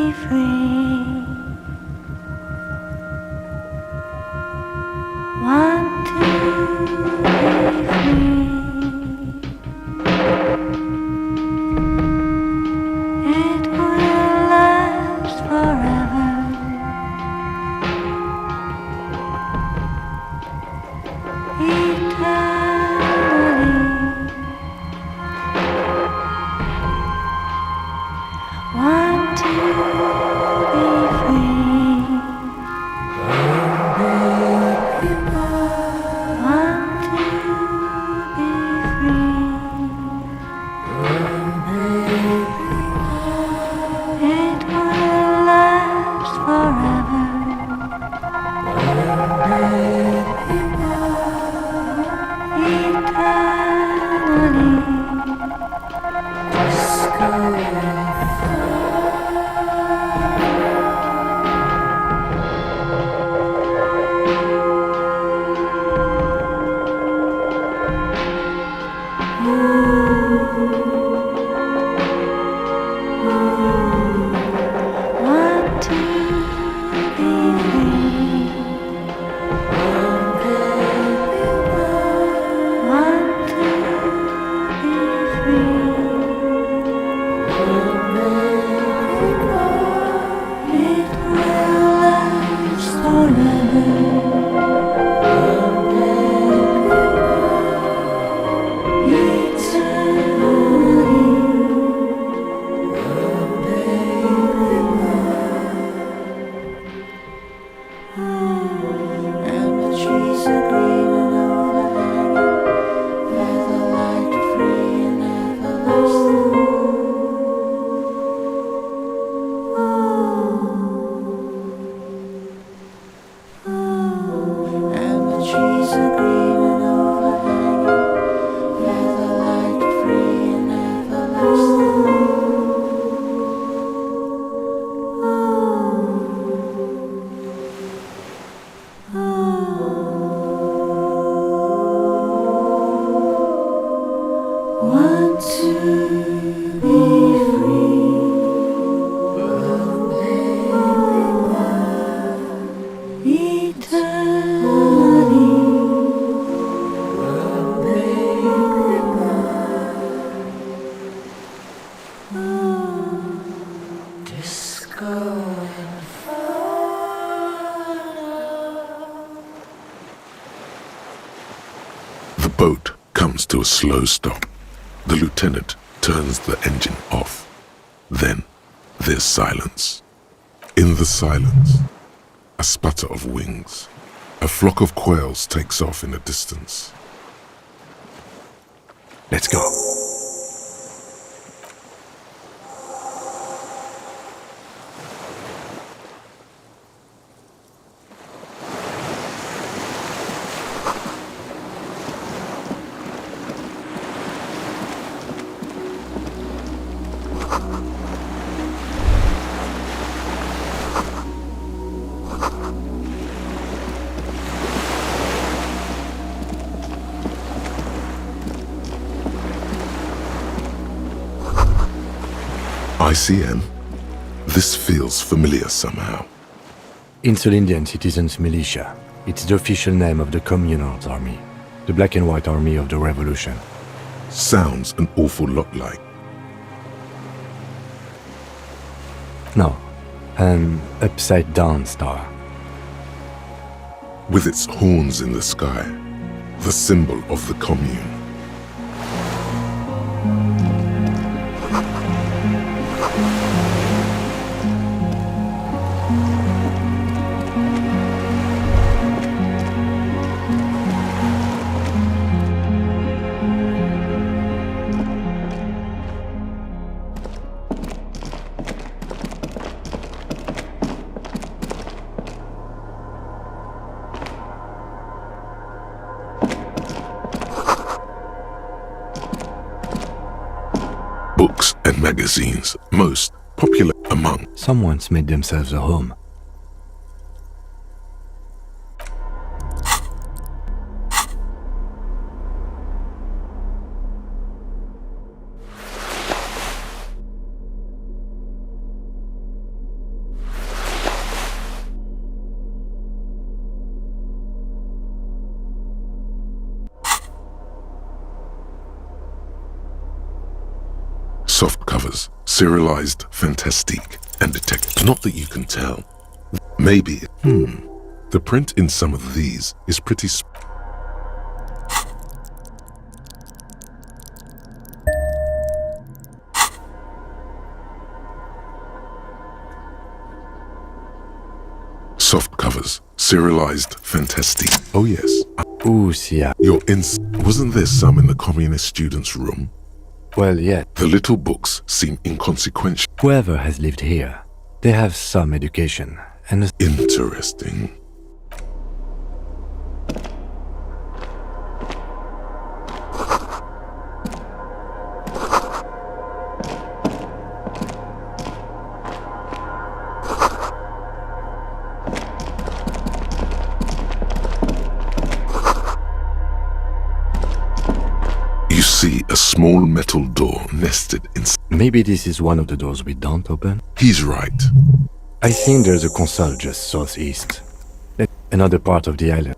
The boat comes to a slow stop. The lieutenant turns the engine off. Then there's silence. In the silence, a sputter of wings. A flock of quails takes off in the distance. Let's go. ICM? This feels familiar somehow. Insul Indian Citizens Militia. It's the official name of the Communards Army, the black and white army of the revolution. Sounds an awful lot like. No, an upside-down star. With its horns in the sky, the symbol of the commune. Books and magazines, most popular among. Someone's made themselves a home. Soft covers, serialized, fantastique, and detect. Not that you can tell. Maybe. The print in some of these is pretty. Soft covers, serialized, fantastique. Oh yes. Ooh, yeah. You're in. Wasn't there some in the communist students' room? Well, yeah. The little books seem inconsequential. Whoever has lived here, they have some education and. Interesting. You see a small metal door nested inside. Maybe this is one of the doors we don't open? He's right. I think there's a console just southeast. Another part of the island.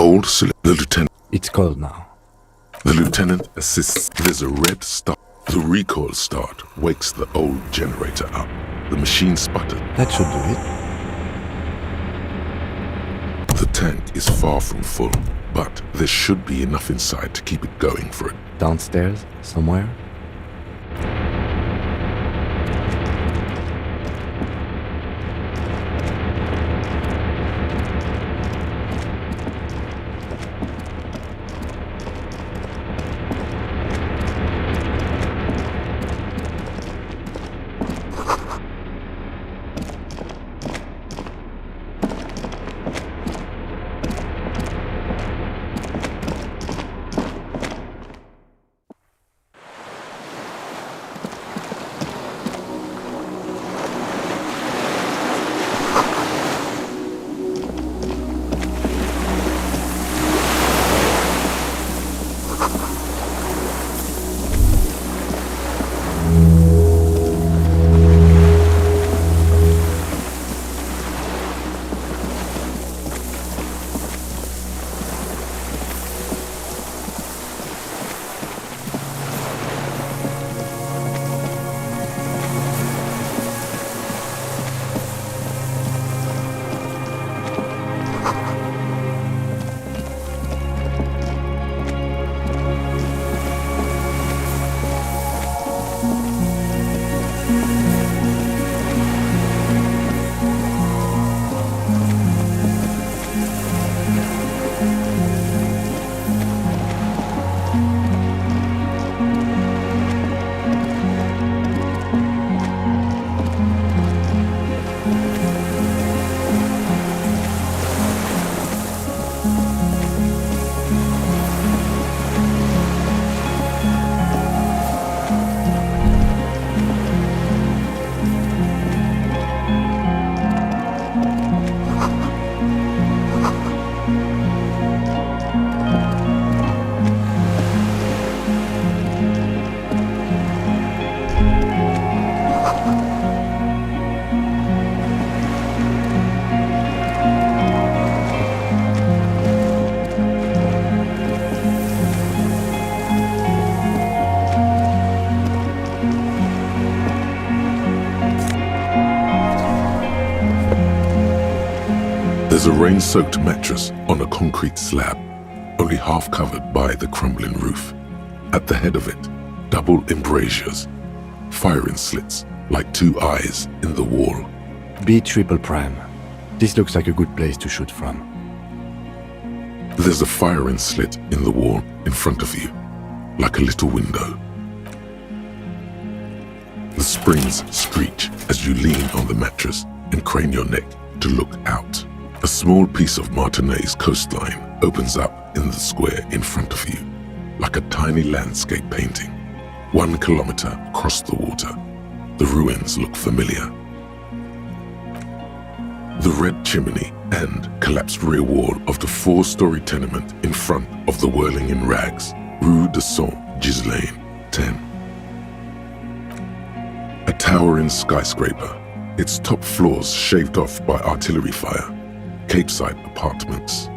Hold, the lieutenant. It's cold now. The lieutenant assists. There's a red start. The recoil start wakes the old generator up. The machine sputtered. That should do it. The tank is far from full, but there should be enough inside to keep it going for it. Downstairs, somewhere? There's a rain-soaked mattress on a concrete slab, only half covered by the crumbling roof. At the head of it, double embrasures, firing slits like two eyes in the wall. B triple prime. This looks like a good place to shoot from. There's a firing slit in the wall in front of you, like a little window. The springs screech as you lean on the mattress and crane your neck to look out. A small piece of Martinez coastline opens up in the square in front of you, like a tiny landscape painting. 1 kilometer across the water, the ruins look familiar. The red chimney and collapsed rear wall of the 4-story tenement in front of the Whirling in Rags, Rue de Saint-Ghislain, 10. A towering skyscraper, its top floors shaved off by artillery fire. Capeside apartments,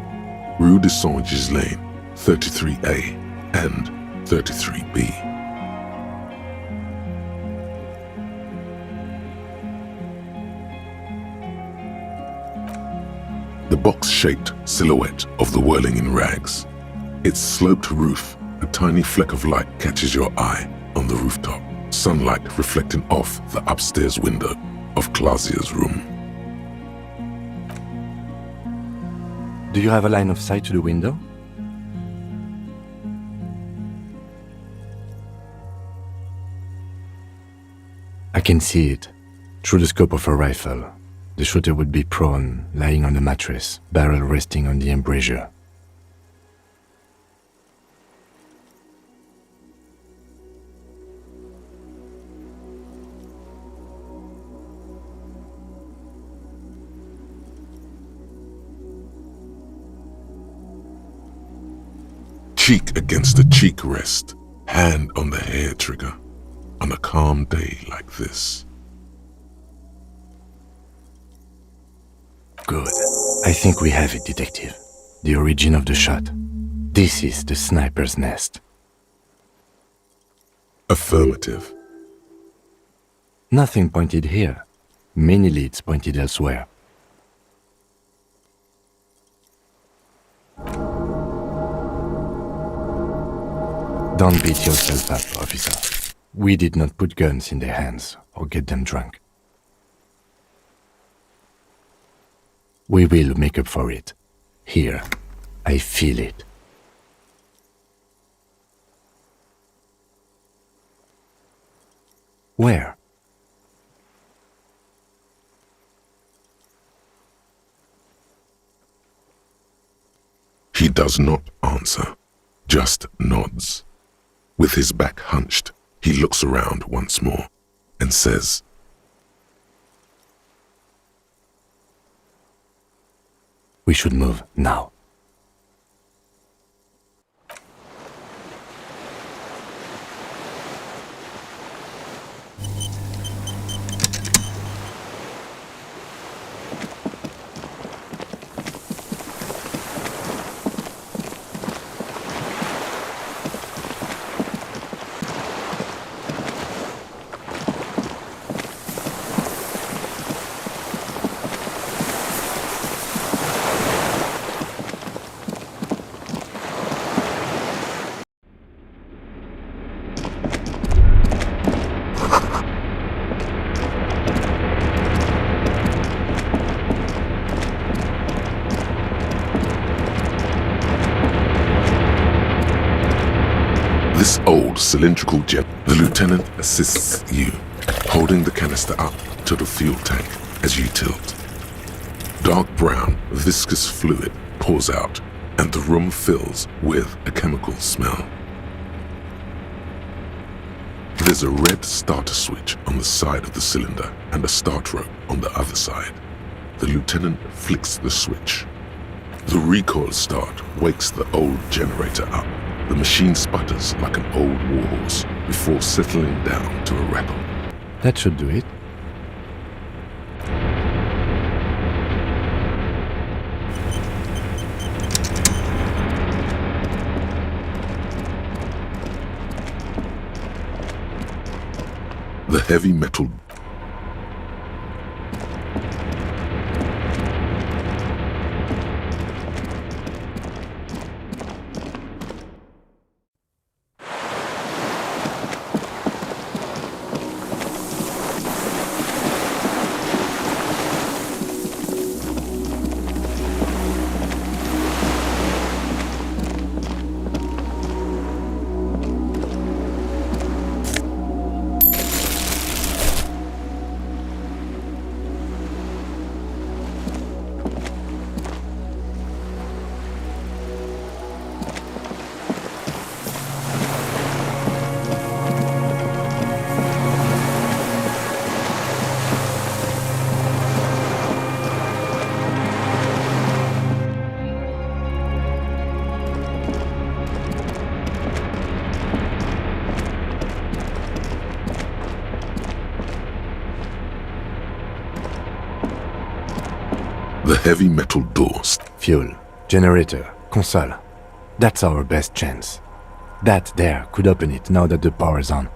Rue de Saint-Ghislain, 33A and 33B. The box-shaped silhouette of the Whirling in Rags. Its sloped roof, a tiny fleck of light catches your eye on the rooftop, sunlight reflecting off the upstairs window of Clausia's room. Do you have a line of sight to the window? I can see it, through the scope of a rifle. The shooter would be prone, lying on the mattress, barrel resting on the embrasure. Cheek against a cheek rest, hand on the hair trigger, on a calm day like this. Good. I think we have it, Detective. the origin of the shot. This is the sniper's nest. Affirmative. Nothing pointed here. Many leads pointed elsewhere. Don't beat yourself up, officer. We did not put guns in their hands or get them drunk. We will make up for it. Here, I feel it. Where? He does not answer, just nods. With his back hunched, he looks around once more and says, We should move now. This old cylindrical jet, the lieutenant assists you, holding the canister up to the fuel tank as you tilt. Dark brown, viscous fluid pours out, and the room fills with a chemical smell. There's a red starter switch on the side of the cylinder and a start rope on the other side. The lieutenant flicks the switch. The recoil start wakes the old generator up. The machine sputters like an old warhorse before settling down to a rattle. That should do it. The heavy metal heavy metal doors. Fuel, generator, console. That's our best chance. That there could open it now that the power's on.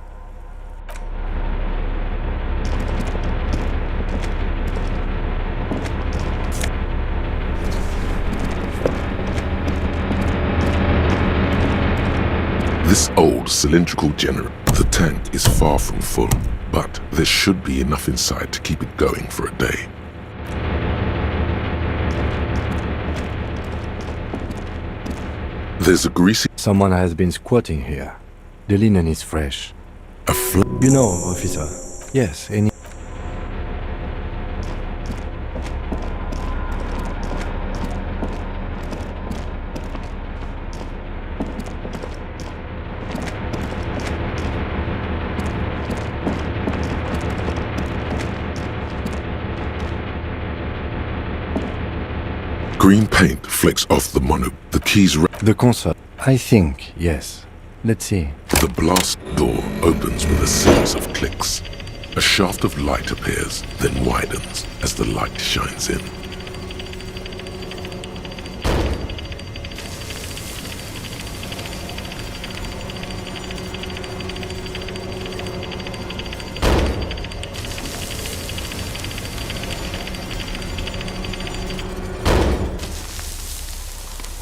This old cylindrical generator, the tank is far from full, but there should be enough inside to keep it going for a day. There's a greasy... Someone has been squatting here. The linen is fresh. You know, officer. Yes, any... Green paint flecks off the mono. The keys... The console. I think, yes. Let's see. The blast door opens with a series of clicks. A shaft of light appears, then widens as the light shines in.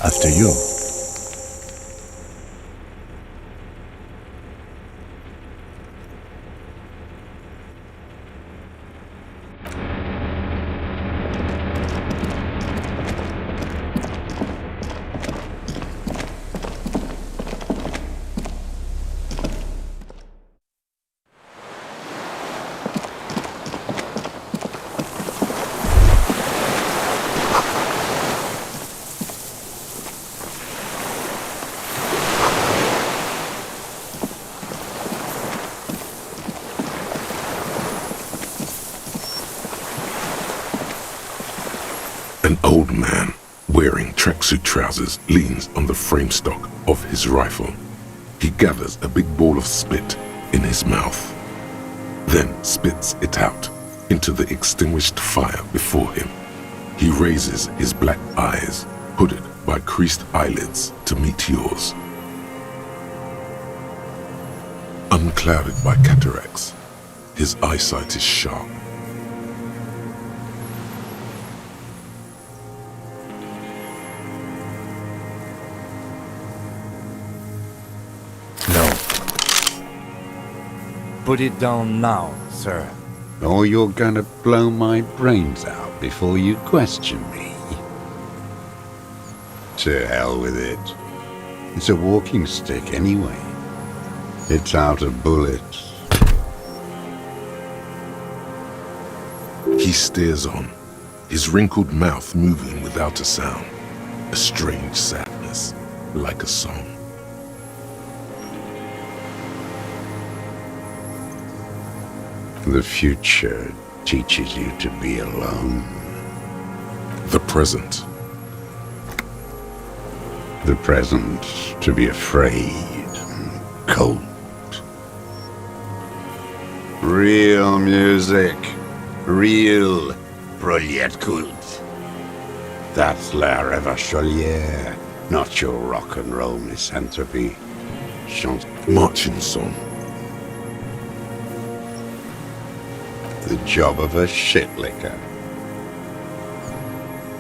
After you. An old man wearing tracksuit trousers leans on the frame stock of his rifle. He gathers a big ball of spit in his mouth, then spits it out into the extinguished fire before him. He raises his black eyes, hooded by creased eyelids, to meet yours. Unclouded by cataracts, his eyesight is sharp. No. Put it down now, sir. Or you're gonna blow my brains out before you question me. To hell with it. It's a walking stick anyway. It's out of bullets. He stares on, his wrinkled mouth moving without a sound, a strange sadness, like a song. The future teaches you to be alone. The present. The present to be afraid and cold. Real music. Real Prolet Cult. That's La Revacholière, not your rock and roll misanthropy. Marching song. The job of a shitlicker.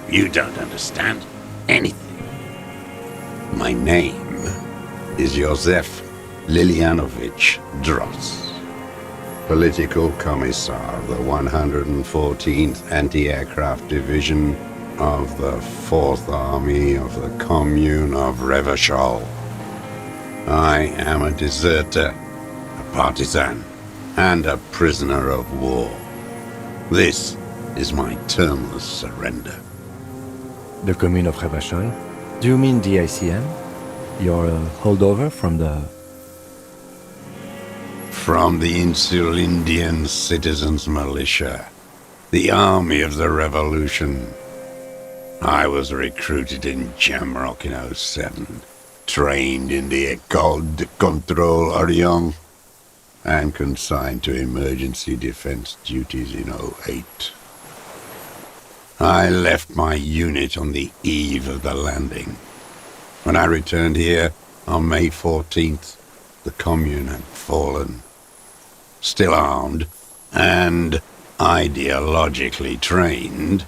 You don't understand anything. My name is Josef Lilianovich Dross, Political Commissar of the 114th Anti-Aircraft Division of the 4th Army of the Commune of Revachol. I am a deserter, a partisan, and a prisoner of war. This is my termless surrender. The commune of Revachol? Do you mean the ICM? You're a holdover from the... From the Insulindian Citizens Militia, the army of the revolution. I was recruited in Jamrock in 07, trained in the École de Contrôle Orient, and consigned to emergency defense duties in 08. I left my unit on the eve of the landing. When I returned here on May 14th, the commune had fallen. Still armed and ideologically trained,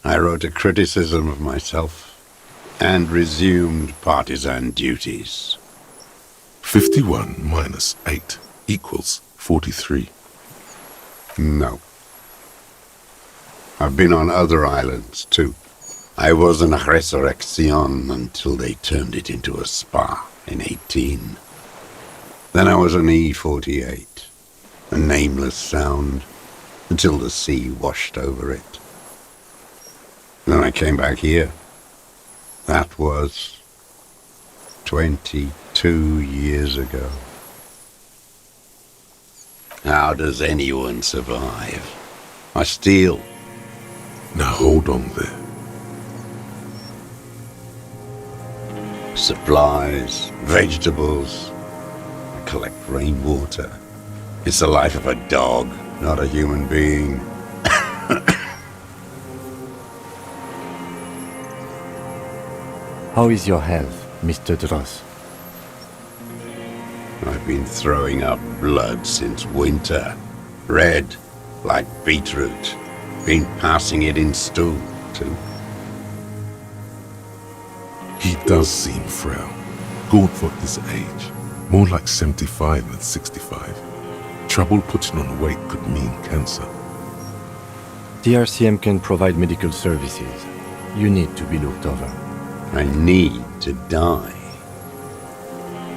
I wrote a criticism of myself and resumed partisan duties. 51 minus 8 equals 43. No. I've been on other islands, too. I was an Resurrection until they turned it into a spa in 18. Then I was an E-48, a nameless sound, until the sea washed over it. Then I came back here. That was 22 years ago. How does anyone survive? I steal. Now hold on there. Supplies, vegetables. I collect rainwater. It's the life of a dog, not a human being. How is your health, Mr. Dross? I've been throwing up blood since winter. Red, like beetroot. Been passing it in stool, too. He does seem frail, gaunt for his age, more like 75 than 65. Trouble putting on weight could mean cancer. The RCM can provide medical services. You need to be looked over. I need to die.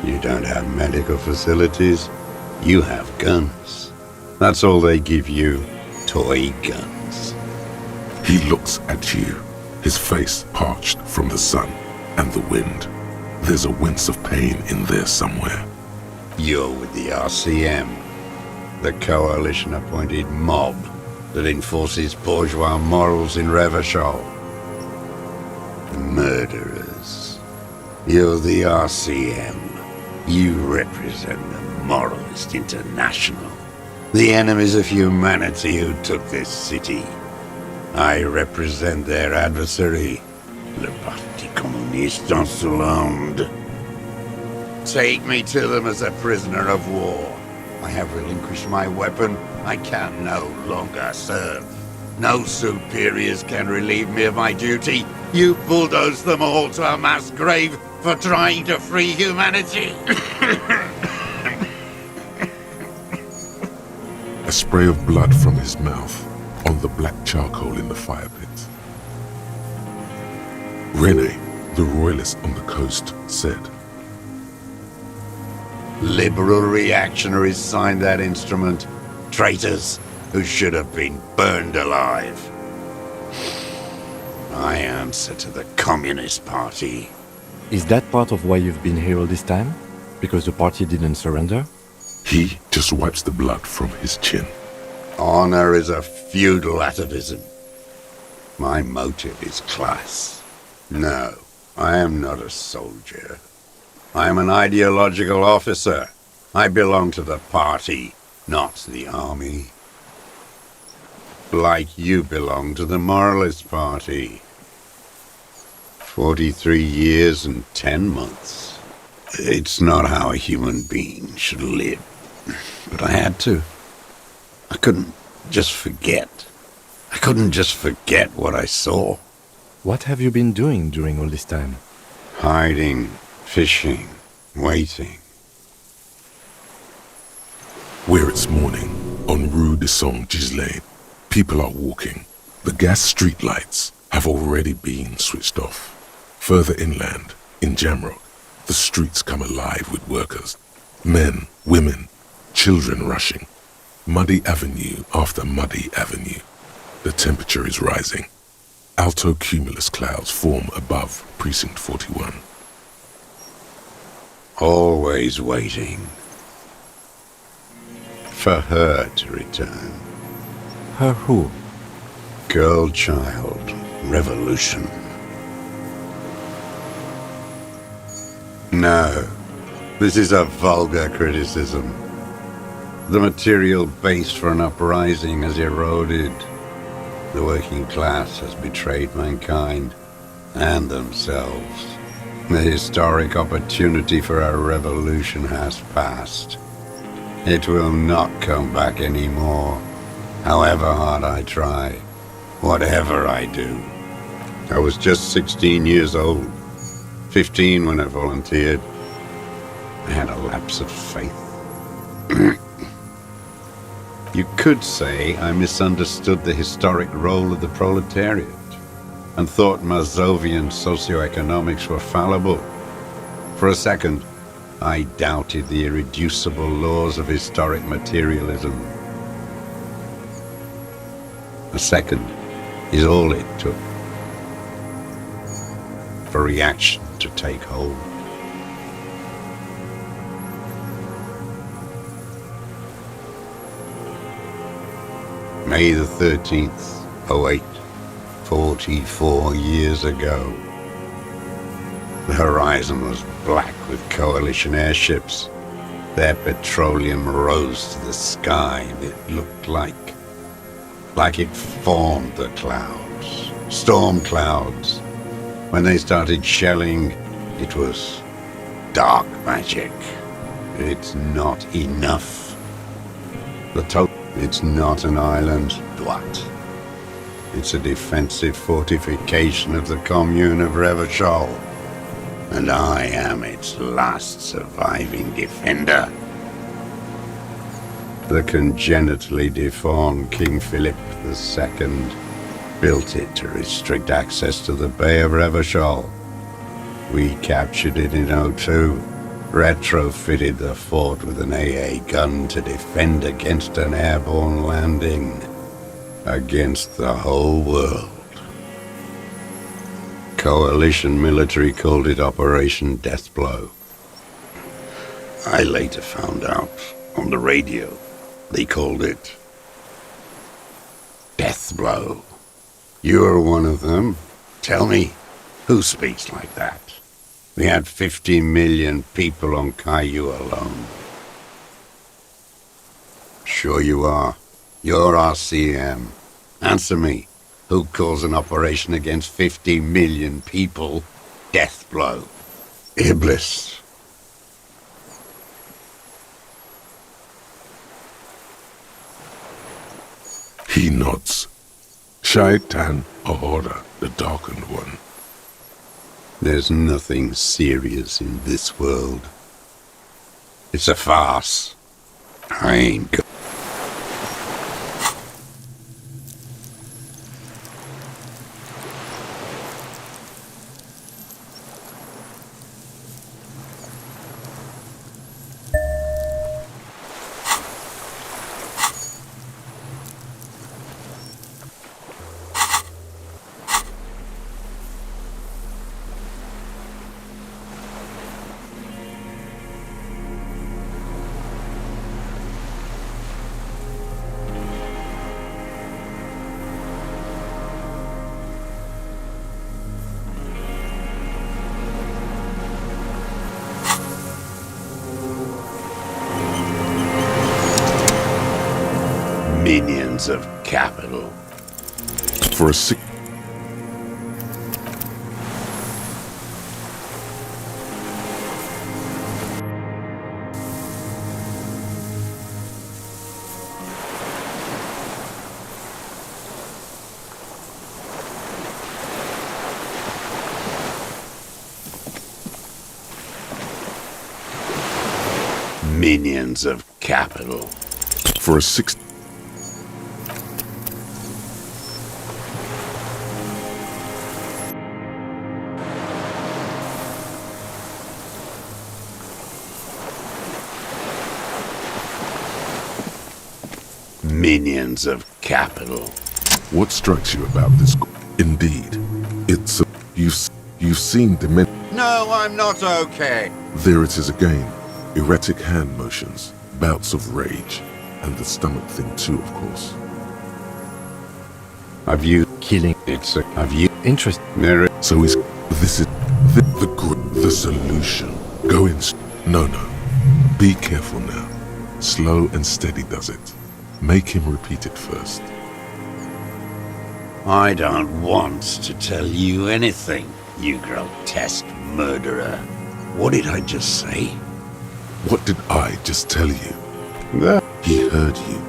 You don't have medical facilities. You have guns. That's all they give you. Toy guns. He looks at you, his face parched from the sun and the wind. There's a wince of pain in there somewhere. You're with the RCM, the coalition-appointed mob that enforces bourgeois morals in Revachol. The murderers. You're the RCM. You represent the Moralist International, the enemies of humanity who took this city. I represent their adversary, le Parti Communiste Insolente. Take me to them as a prisoner of war. I have relinquished my weapon. I can no longer serve. No superiors can relieve me of my duty. You bulldoze them all to a mass grave for trying to free humanity. A spray of blood from his mouth on the black charcoal in the fire pit. Rene, the royalist on the coast, said, Liberal reactionaries signed that instrument. Traitors who should have been burned alive. I answer to the Communist Party. Is that part of why you've been here all this time? Because the party didn't surrender? He just wipes the blood from his chin. Honor is a feudal atavism. My motive is class. No, I am not a soldier. I am an ideological officer. I belong to the party, not the army. Like you belong to the Moralist Party. 43 years and 10 months. It's not how a human being should live. But I had to. I couldn't just forget. I couldn't just forget what I saw. What have you been doing during all this time? Hiding, fishing, waiting. Where it's morning, on Rue de Saint-Gislain, people are walking. The gas streetlights have already been switched off. Further inland, in Jamrock, the streets come alive with workers. Men, women, children rushing. Muddy avenue after muddy avenue. The temperature is rising. Alto cumulus clouds form above Precinct 41. Always waiting. For her to return. Her who? Girl child. Revolution. No. This is a vulgar criticism. The material base for an uprising has eroded. The working class has betrayed mankind and themselves. The historic opportunity for a revolution has passed. It will not come back anymore, however hard I try, whatever I do. I was just 16 years old, 15 when I volunteered. I had a lapse of faith. You could say I misunderstood the historic role of the proletariat and thought Mazovian socioeconomics were fallible. For a second, I doubted the irreducible laws of historic materialism. A second is all it took for reaction to take hold. May the 13th, 08, 44 years ago. The horizon was black with coalition airships. Their petroleum rose to the sky and it looked like it formed the clouds, storm clouds. When they started shelling, it was dark magic. It's not enough. It's not an island, Dwat. It's a defensive fortification of the commune of Revachol. and I am its last surviving defender. The congenitally deformed King Philip II built it to restrict access to the Bay of Revachol. We captured it in '02, retrofitted the fort with an AA gun to defend against an airborne landing, against the whole world. Coalition military called it Operation Deathblow. I later found out on the radio they called it Deathblow. You're one of them. Tell me, who speaks like that? We had 50 million people on Caillou alone. Sure you are. You're RCM. Answer me. Who calls an operation against 50 million people Deathblow? Iblis. He nods. Shaitan Ahura, the Darkened One. There's nothing serious in this world. It's a farce. I ain't got... Minions of capital. For a sick... Minions of capital. For a 6... Minions of capital. What strikes you about this? Indeed, it's a... You've seen dimension... No, I'm not okay. There it is again. Erratic hand motions, bouts of rage, and the stomach thing too, of course. Have you... Killing. Have you... Interest. Mirror. So is... This is... The good... The solution. Go in... No. Be careful now. Slow and steady does it. Make him repeat it first. I don't want to tell you anything, you grotesque murderer. What did I just say? What did I just tell you? That... He heard you.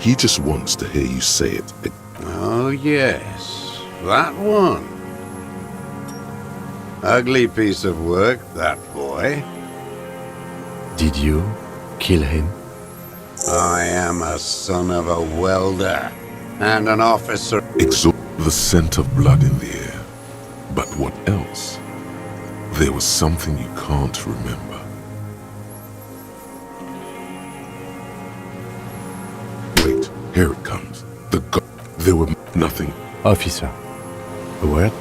He just wants to hear you say it. Oh, yes. That one. Ugly piece of work, that boy. Did you kill him? I am a son of a welder and an officer. Exhaust the scent of blood in the air. But what else? There was something you can't remember. Wait, here it comes. There were nothing. Officer, a word?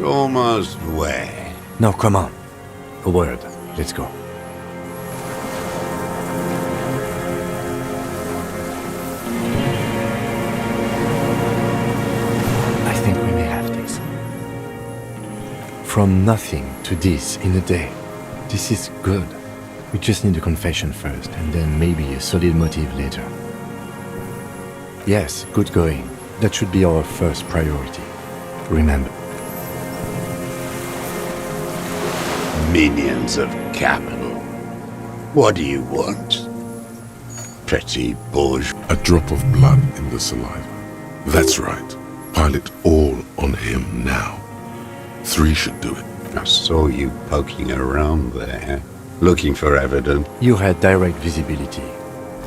Almost where? No, come on. A word. Let's go. I think we may have this. From nothing to this in a day. This is good. We just need a confession first, and then maybe a solid motive later. Yes, good going. That should be our first priority. Remember. Minions of capital. What do you want? Petty bourgeois. A drop of blood in the saliva. That's right. Pile it all on him now. 3 should do it. I saw you poking around there, looking for evidence. You had direct visibility.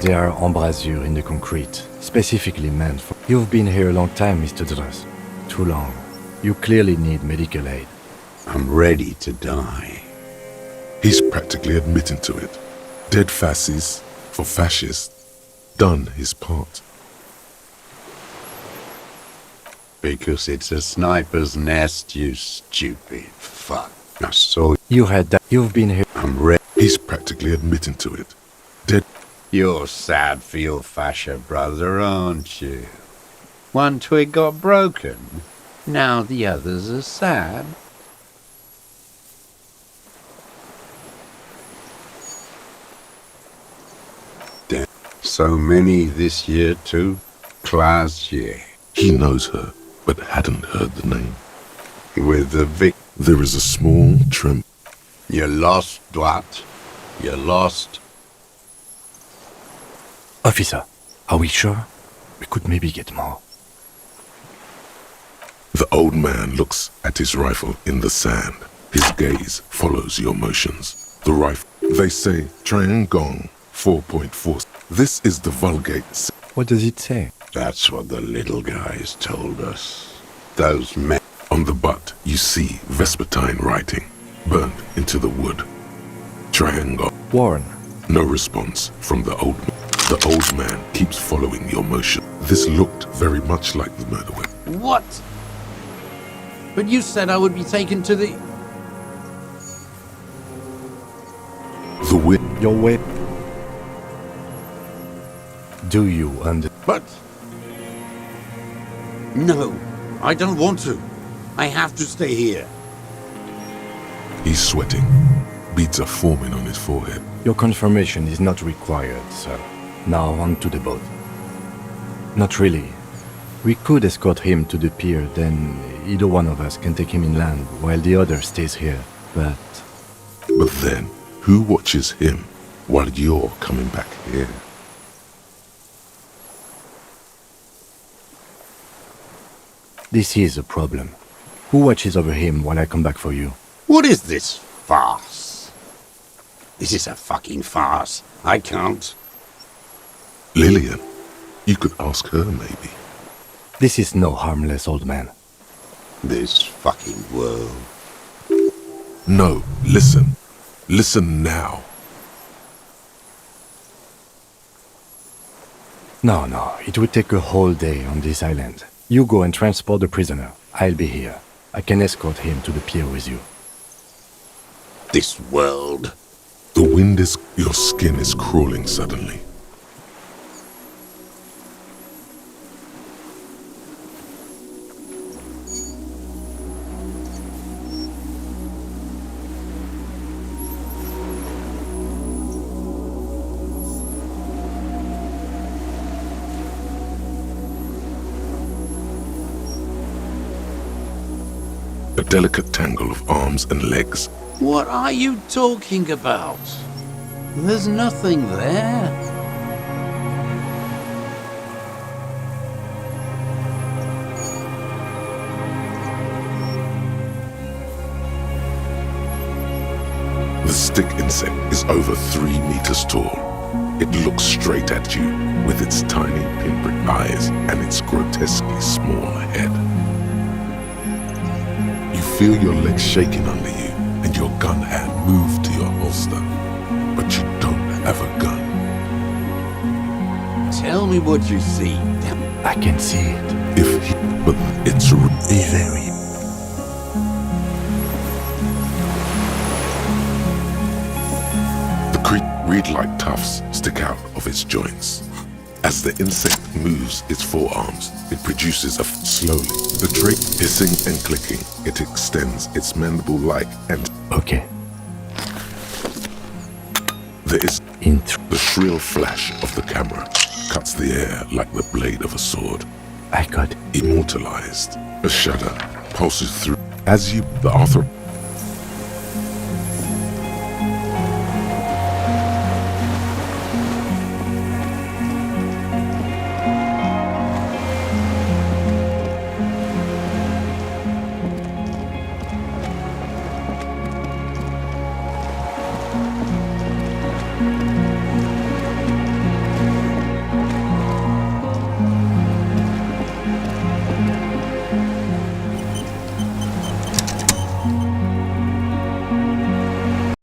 There are embrasures in the concrete, specifically meant for... You've been here a long time, Mr. Dras. Too long. You clearly need medical aid. I'm ready to die. He's practically admitting to it. Dead fascists for fascists. Done his part. Because it's a sniper's nest, you stupid fuck. I saw you had that. You've been here. I'm ready. He's practically admitting to it. Dead. You're sad for your fascia brother, aren't you? One twig got broken. Now the others are sad. Damn. So many this year too. Classier. He knows her, but hadn't heard the name. With the Vic. There is a small tremor. You're lost, Dwight. You're lost. Officer, are we sure? We could maybe get more. The old man looks at his rifle in the sand. His gaze follows your motions. The rifle. They say Triangong 4.4. This is the Vulgate. What does it say? That's what the little guys told us. Those men. On the butt, you see Vespertine writing, burned into the wood. Triangle. Warren. No response from the old man. The old man keeps following your motion. This looked very much like the murder weapon. What? But you said I would be taken to the... The whip. Your whip. Do you But... No, I don't want to. I have to stay here. He's sweating. Beads are forming on his forehead. Your confirmation is not required, sir. Now on to the boat. Not really. We could escort him to the pier, then either one of us can take him inland while the other stays here, but... But then, who watches him while you're coming back here? This is a problem. Who watches over him while I come back for you? What is this farce? This is a fucking farce. I can't. Lillian. You could ask her, maybe. This is no harmless old man. This fucking world. No, listen. Listen now. No, it would take a whole day on this island. You go and transport the prisoner. I'll be here. I can escort him to the pier with you. This world. The wind is... Your skin is crawling suddenly. A delicate tangle of arms and legs. What are you talking about? There's nothing there. The stick insect is over 3 meters tall. It looks straight at you with its tiny pinprick eyes and its grotesquely small head. You feel your legs shaking under you and your gun hand move to your holster, but you don't have a gun. Tell me what you see. I can see it. But it's Be very. The reed-like tufts stick out of its joints. As the insect moves its forearms, it produces a slowly. The drape hissing and clicking, it extends its mandible-like and... Okay. There is... The shrill flash of the camera cuts the air like the blade of a sword. I got Immortalized. A shudder pulses through. As you... The author...